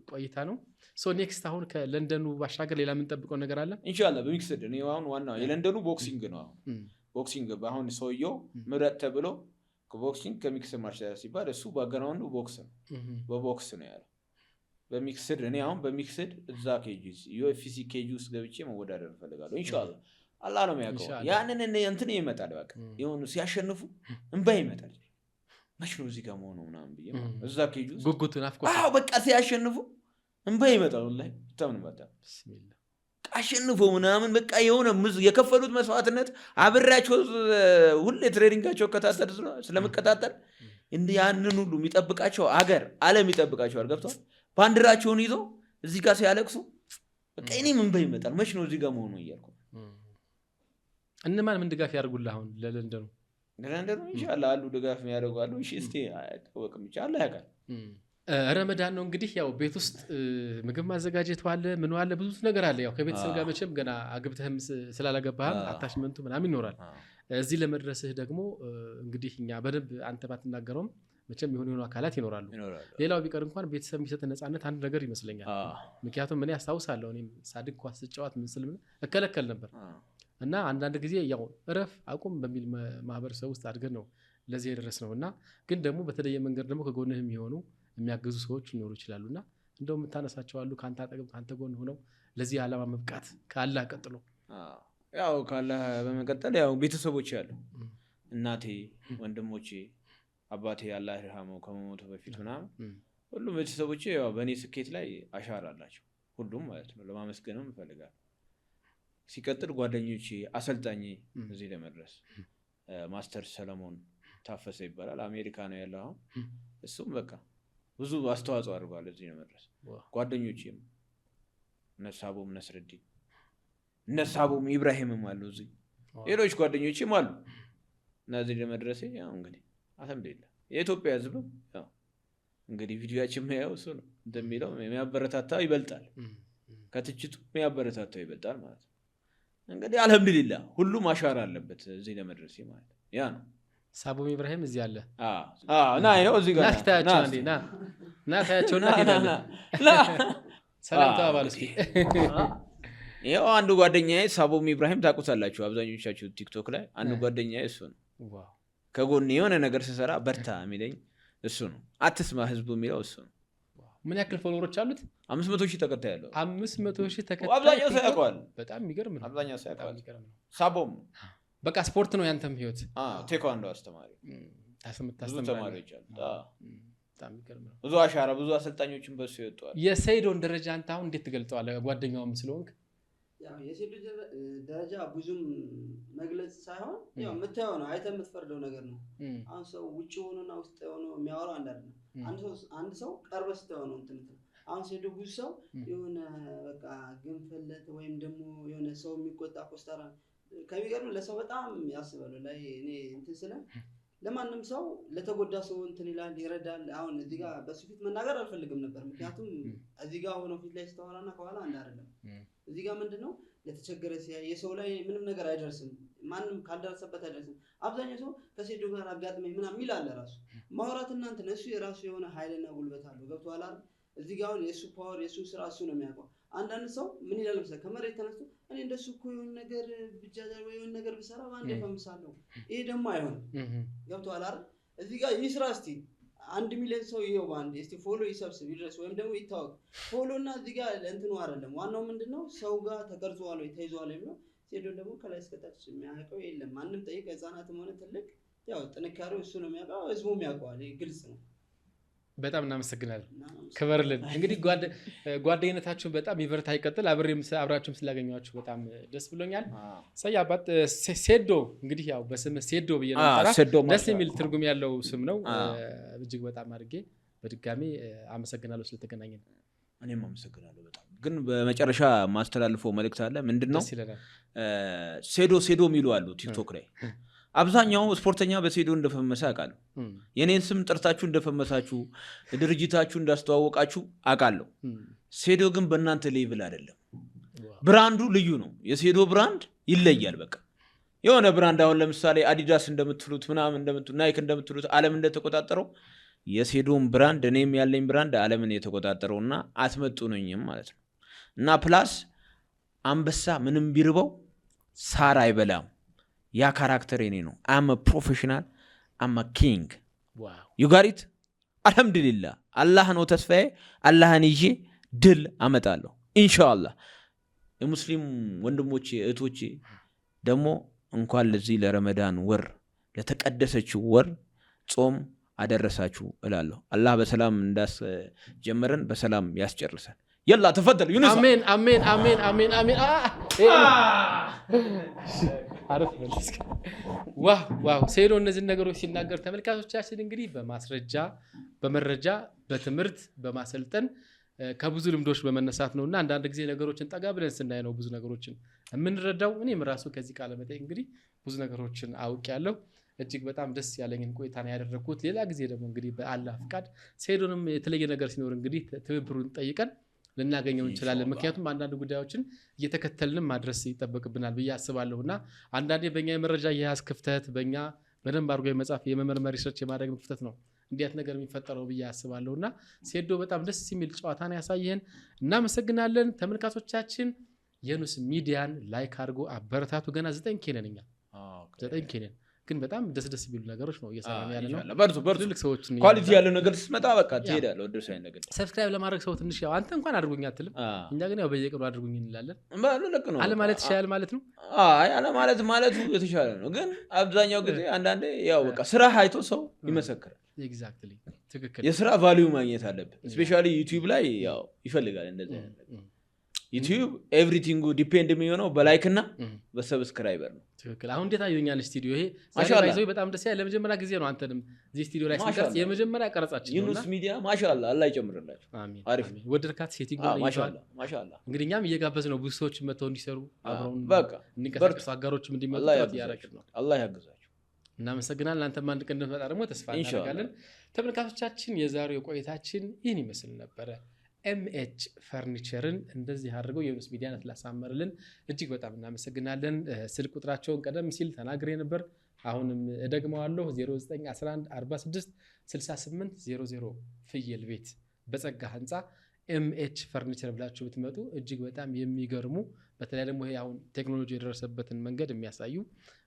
ቆይታ ነው። ሶ ኔክስት አሁን ከለንደኑ ባሻገር ሌላ የምንጠብቀው ነገር አለ ኢንሻአላህ? በሚክስድ እኔ አሁን ዋናው የለንደኑ ቦክሲንግ ነው። አሁን ቦክሲንግ አሁን ሰውየው ምረጥ ተብሎ ቦክሲንግ ከሚክስ ማርሻል ሲባል እሱ ባግራውንዱ ቦክስ ነው፣ በቦክስ ነው ያለው። በሚክስድ እኔ አሁን በሚክስድ እዛ ኬጂ UFC ኬጂ ውስጥ ገብቼ መወዳደር እፈልጋለሁ ኢንሻአላህ። አላህ ነው የሚያውቀው። ያንን እንትን ይመጣል በቃ የሆኑ ሲያሸንፉ እንባ ይመጣል። መች ነው እዚህ ጋር መሆኑ ምናምን ብዬ እዛ ኬጁ ጉጉቱን በቃ ሲያሸንፉ እንባ ይመጣል። ወላሂ በጣም ነው ቢስሚላህ አሸንፎ ምናምን በቃ የሆነ የከፈሉት መስዋዕትነት አብሬያቸው ሁሌ ትሬኒንጋቸው ከታተል ስለመከታተል እንደ ያንን ሁሉ የሚጠብቃቸው አገር ዓለም ይጠብቃቸዋል። ገብቷል? ባንዲራቸውን ይዞ እዚህ ጋር ሲያለቅሱ በቃ እኔም እንባ ይመጣል። መች ነው እዚህ ጋር መሆኑ እያልኩ እነማን ምን ድጋፍ ያደርጉልህ አሁን ለለንደኑ? ኢንሻአላህ አሉ ድጋፍ የሚያደርጉ አሉ። እሺ እስቲ አይታወቅም ኢንሻአላህ ያውቃል። ረመዳን ነው እንግዲህ ያው ቤት ውስጥ ምግብ ማዘጋጀት አለ ምን አለ ብዙ ነገር አለ። ያው ከቤተሰብ ጋር መቼም ገና አግብተህም ስላላገባህም አታችመንቱ ምናምን ይኖራል። እዚህ ለመድረስህ ደግሞ እንግዲህ እኛ በደንብ አንተ ባትናገረውም መቼም የሆኑ አካላት ይኖራሉ። ሌላው ቢቀር እንኳን ቤተሰብ የሚሰጥ ነፃነት አንድ ነገር ይመስለኛል። ምክንያቱም እኔ አስታውሳለሁ እኔም ሳድግ ኳስ ስጫወት ምን ስል እከለከል ነበር እና አንዳንድ ጊዜ ያው እረፍ አቁም በሚል ማህበረሰብ ውስጥ አድገን ነው ለዚህ የደረስነው። እና ግን ደግሞ በተለየ መንገድ ደግሞ ከጎንህ የሚሆኑ የሚያገዙ ሰዎች ሊኖሩ ይችላሉና እንደው የምታነሳቸው አሉ ከአንተ አጠገብ ከአንተ ጎን ሆነው ለዚህ ዓላማ መብቃት ከአላህ ቀጥሎ? ያው ከአላህ በመቀጠል ያው ቤተሰቦች ያሉ እናቴ፣ ወንድሞቼ፣ አባቴ አላህ ይርሐመው ከመሞቱ በፊት ምናምን ሁሉም ቤተሰቦቼ ያው በእኔ ስኬት ላይ አሻራ አላቸው ሁሉም ማለት ነው። ለማመስገንም እፈልጋለሁ። ሲቀጥል ጓደኞቼ፣ አሰልጣኝ እዚህ ለመድረስ ማስተር ሰለሞን ታፈሰ ይባላል አሜሪካ ነው ያለው አሁን። እሱም በቃ ብዙ አስተዋጽኦ አድርጓል እዚህ ለመድረስ። ጓደኞቼም ነሳቦም ነስረዲን ነሳቦም ኢብራሂምም አሉ እዚህ ሌሎች ጓደኞቼም አሉ እና እዚህ ለመድረሴ ያው እንግዲህ አልሐምዱሊላህ የኢትዮጵያ ሕዝብም ያው እንግዲህ ቪዲዮአችን የሚያየው እሱ ነው እንደሚለው የሚያበረታታው ይበልጣል ከትችቱ የሚያበረታታው ይበልጣል ማለት ነው። እንግዲህ አልሐምዱሊላህ ሁሉም አሻራ አለበት እዚህ ለመድረሴ ማለት ያ ነው። ሳቦም ኢብራሂም እዚህ አለ። ና ይኸው እዚህ ጋር ታያቸው እንዴ ና ታያቸውና ሄዳለህ። ሰላም ተባባሉ እስኪ። ይኸው አንዱ ጓደኛዬ ሳቦም ኢብራሂም ታውቁታላችሁ አብዛኞቻችሁ ቲክቶክ ላይ። አንዱ ጓደኛዬ እሱ ነው። ከጎን የሆነ ነገር ስሰራ በርታ የሚለኝ እሱ ነው። አትስማ ህዝቡ የሚለው እሱ ነው። ምን ያክል ፎሎወሮች አሉት? 500,000 ተከታይ ያለው። 500,000 ተከታይ። አብዛኛው ሰው ያውቀዋል። በጣም የሚገርም ነው። አብዛኛው ሰው ያውቀዋል። ሳቦም በቃ ስፖርት ነው ያንተም ህይወት። ቴኳንዶ አስተማሪ ብዙ ተማሪዎች አሉ። በጣም የሚገርም ነው። ብዙ አሻራ ብዙ አሰልጣኞችን በሱ ይወጣዋል። የሰይዶን ደረጃ አንተ አሁን እንዴት ትገልጸዋለህ? ጓደኛውም ስለሆንክ ያው የሴት ልጅ ደረጃ ብዙም መግለጽ ሳይሆን ያው የምታየው ነው አይተህ የምትፈርደው ነገር ነው። አሁን ሰው ውጪ ሆኖና ውስጥ ሆኖ የሚያወራው አንድ አይደለም። አንድ ሰው ቀርበህ ስትሆን ነው እንትን አሁን ሴት ብዙ ሰው የሆነ በቃ ግንፍለት ወይም ደግሞ የሆነ ሰው የሚቆጣ ኮስታራ ከሚገርም ለሰው በጣም ያስባሉ ላይ እኔ እንትን ስለ ለማንም ሰው ለተጎዳ ሰው እንትን ይላል ይረዳል። አሁን እዚህ ጋር በሱ ፊት መናገር አልፈልግም ነበር ምክንያቱም እዚህ ጋር ሆኖ ፊት ላይ ስተዋራና ከኋላ አንድ አይደለም። እዚህ ጋር ምንድነው ለተቸገረ ሲያይ የሰው ላይ ምንም ነገር አይደርስም ማንም ካልደረሰበት አይደርስም። አብዛኛው ሰው ከሴዶ ጋር አጋጥመኝ ምናምን ይላል ራሱ ማውራት እና እንትን እሱ የራሱ የሆነ ኃይልና ጉልበት አለው ገብቷል አይደል? እዚህ ጋር አሁን የሱ ፓወር የሱ ስራ እሱ ነው የሚያውቀው። አንዳንድ ሰው ምን ይላል መሰለህ ከመሬት ተነስቶ እኔ እንደሱ እኮ የሆነ ነገር ብጃጃ ወይ የሆነ ነገር ብሰራ ባንዴ ፈምሳለሁ ይሄ ደግሞ አይሆንም ገብቷል አይደል? እዚህ ጋር ይስራ እስቲ 1 ሚሊዮን ሰው ይሄው ባንዴ እስቲ ፎሎ ይሰብስብ ይድረስ ወይም ደግሞ ይታወቅ ፎሎ እና እዚህ ጋር እንትኑ አይደለም ዋናው ምንድነው ሰው ጋር ተቀርጿል ወይ ተይዟል የሚለው ሴዶ ደግሞ ከላይ እስከታች የሚያውቀው የለም። ማንም ጠይቅ ህፃናትም ሆነ ትልቅ ያው ጥንካሬው እሱ ነው የሚያውቀው ህዝቡም ያውቀዋል ግልጽ ነው። በጣም እናመሰግናለን ክበርልን። እንግዲህ ጓደኝነታችሁን በጣም ይበርታ ይቀጥል። አብራችሁም ስላገኘኋችሁ በጣም ደስ ብሎኛል። ሰያባት ሴዶ እንግዲህ ያው በስም ሴዶ ብዬ ነው የምጠራው ደስ የሚል ትርጉም ያለው ስም ነው። እጅግ በጣም አድርጌ በድጋሚ አመሰግናለሁ ስለተገናኘን። እኔም አመሰግናለሁ በጣም። ግን በመጨረሻ ማስተላልፈው መልእክት አለ ምንድነው ሴዶ የሚሉ አሉ ቲክቶክ ላይ አብዛኛው ስፖርተኛ በሴዶ እንደፈመሰ አውቃለሁ። የኔን ስም ጠርታችሁ እንደፈመሳችሁ ድርጅታችሁ እንዳስተዋወቃችሁ አውቃለሁ። ሴዶ ግን በእናንተ ሌቭል አይደለም። ብራንዱ ልዩ ነው። የሴዶ ብራንድ ይለያል። በቃ የሆነ ብራንድ አሁን ለምሳሌ አዲዳስ እንደምትሉት ምናምን እንደምትሉት ናይክ እንደምትሉት ዓለም እንደተቆጣጠረው የሴዶን ብራንድ እኔም ያለኝ ብራንድ ዓለምን የተቆጣጠረውና አትመጡኝም ማለት ነው። እና ፕላስ አንበሳ ምንም ቢርበው ሳር አይበላም። ያ ካራክተር የኔ ነው። አም ፕሮፌሽናል አም ኪንግ ዩ ጋት ኢት። አልሐምዱሊላህ አላህ ነው ተስፋዬ። አላህን ይዤ ድል አመጣለሁ ኢንሻአላህ። የሙስሊም ወንድሞቼ እህቶቼ ደግሞ እንኳን ለዚህ ለረመዳን ወር ለተቀደሰችው ወር ጾም አደረሳችሁ እላለሁ። አላህ በሰላም እንዳስጀመረን በሰላም ያስጨርሰን። يلا تفضل يونس. امين امين امين امين امين عارف ዋው ሴዶ እነዚህ ነገሮች ሲናገር ተመልካቾቻችን እንግዲህ በማስረጃ በመረጃ በትምህርት በማሰልጠን ከብዙ ልምዶች በመነሳት ነውና አንዳንድ ጊዜ ነገሮችን ጠጋ ብለን ስናይ ነው ብዙ ነገሮችን የምንረዳው። እኔም ራሱ ከዚህ ቃለ መጠይቅ እንግዲህ ብዙ ነገሮችን አውቄያለሁ። እጅግ በጣም ደስ ያለኝን ቆይታ ነው ያደረኩት። ሌላ ጊዜ ደግሞ እንግዲህ በአላህ ፍቃድ ሴዶንም የተለየ ነገር ሲኖር እንግዲህ ትብብሩን ጠይቀን ልናገኘው እንችላለን። ምክንያቱም አንዳንድ ጉዳዮችን እየተከተልን ማድረስ ይጠበቅብናል ብዬ አስባለሁና አንዳንዴ በእኛ የመረጃ የያዝ ክፍተት በእኛ በደንብ አድርጎ የመጻፍ የመመርመር ሪሰርች የማድረግ ክፍተት ነው እንዴት ነገር የሚፈጠረው ብዬ አስባለሁና ሴዶ በጣም ደስ የሚል ጨዋታ ነው ያሳየን። እናመሰግናለን ተመልካቾቻችን። የኑስ ሚዲያን ላይክ አድርጎ አበረታቱ። ገና 9K ነን እኛ 9K ነን ግን በጣም ደስ የሚሉ ነገሮች ነው እየሰራን ያለነው። በርቱ ትልቅ ሰዎች ኳሊቲ ያለው ነገር ሲመጣ በቃ ትሄዳለህ ወደ ሳይ ነገር ሰብስክራይብ ለማድረግ ሰው ትንሽ ያው አንተ እንኳን አድርጉኝ አትልም። እኛ ግን ያው በየቀኑ አድርጉኝ እንላለን። ልክ ነው። አለ ማለት ይሻላል ማለት ነው። አለ ማለቱ የተሻለ ነው። ግን አብዛኛው ጊዜ አንዳንዴ ያው በቃ ስራ አይቶ ሰው ይመሰክራል። ኤግዛክትሊ ትክክል። የስራ ቫልዩ ማግኘት አለበት። ስፔሻሊ ዩቲዩብ ላይ ያው ይፈልጋል እንደዚህ አይነት ነገር። ዩቲዩብ ኤቭሪቲንግ ዲፔንድ የሚሆነው በላይክ እና በሰብስክራይበር ነው። ትክክል። አሁን እንዴት አዩኛል ስቱዲዮ ይሄ ዛሬ በጣም ደስ ያለ ለመጀመሪያ ጊዜ ነው አንተንም እዚህ ስቱዲዮ ላይ ሲቀርጽ የመጀመሪያ ቀረጻችን ነው። ዩኑስ ሚዲያ ማሻአላ አላህ ይጨምርላችሁ። አሜን። አሪፍ ወደርካት ሴቲንግ ነው ማሻአላ። እንግዲህ እኛም እየጋበዝ ነው ብዙ ሰዎች መተው እንዲሰሩ አብረውን በቃ እንዲንቀሳቀሱ አጋሮችም እንዲመጡ ያደርጋል ነው። አላህ ያግዛችሁ። እናመሰግናለን። አንተም አንድ ቀን እንደምትመጣ ደግሞ ተስፋ እናደርጋለን። ተመልካቾቻችን የዛሬው ቆይታችን ይህን ይመስል ነበረ። ኤምኤች ፈርኒቸርን እንደዚህ አድርገው የኑስ ሚዲያን ስላሳመረልን እጅግ በጣም እናመሰግናለን። ስልክ ቁጥራቸውን ቀደም ሲል ተናግሬ ነበር። አሁንም እደግመዋለሁ 0911 46 68 00 ፍየል ቤት በጸጋ ህንፃ ኤምኤች ፈርኒቸር ብላችሁ ብትመጡ እጅግ በጣም የሚገርሙ በተለይ ደግሞ ይሄ አሁን ቴክኖሎጂ የደረሰበትን መንገድ የሚያሳዩ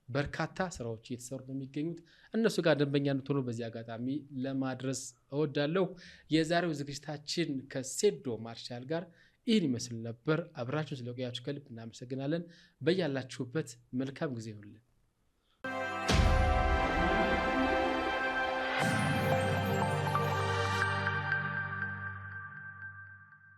በርካታ ስራዎች እየተሰሩ ነው የሚገኙት። እነሱ ጋር ደንበኛ እንድትሆኑ በዚህ አጋጣሚ ለማድረስ እወዳለሁ። የዛሬው ዝግጅታችን ከሴዶ ማርሻል ጋር ይህን ይመስል ነበር። አብራችሁን ስለቆያችሁ ከልብ እናመሰግናለን። በያላችሁበት መልካም ጊዜ ይሁንልን።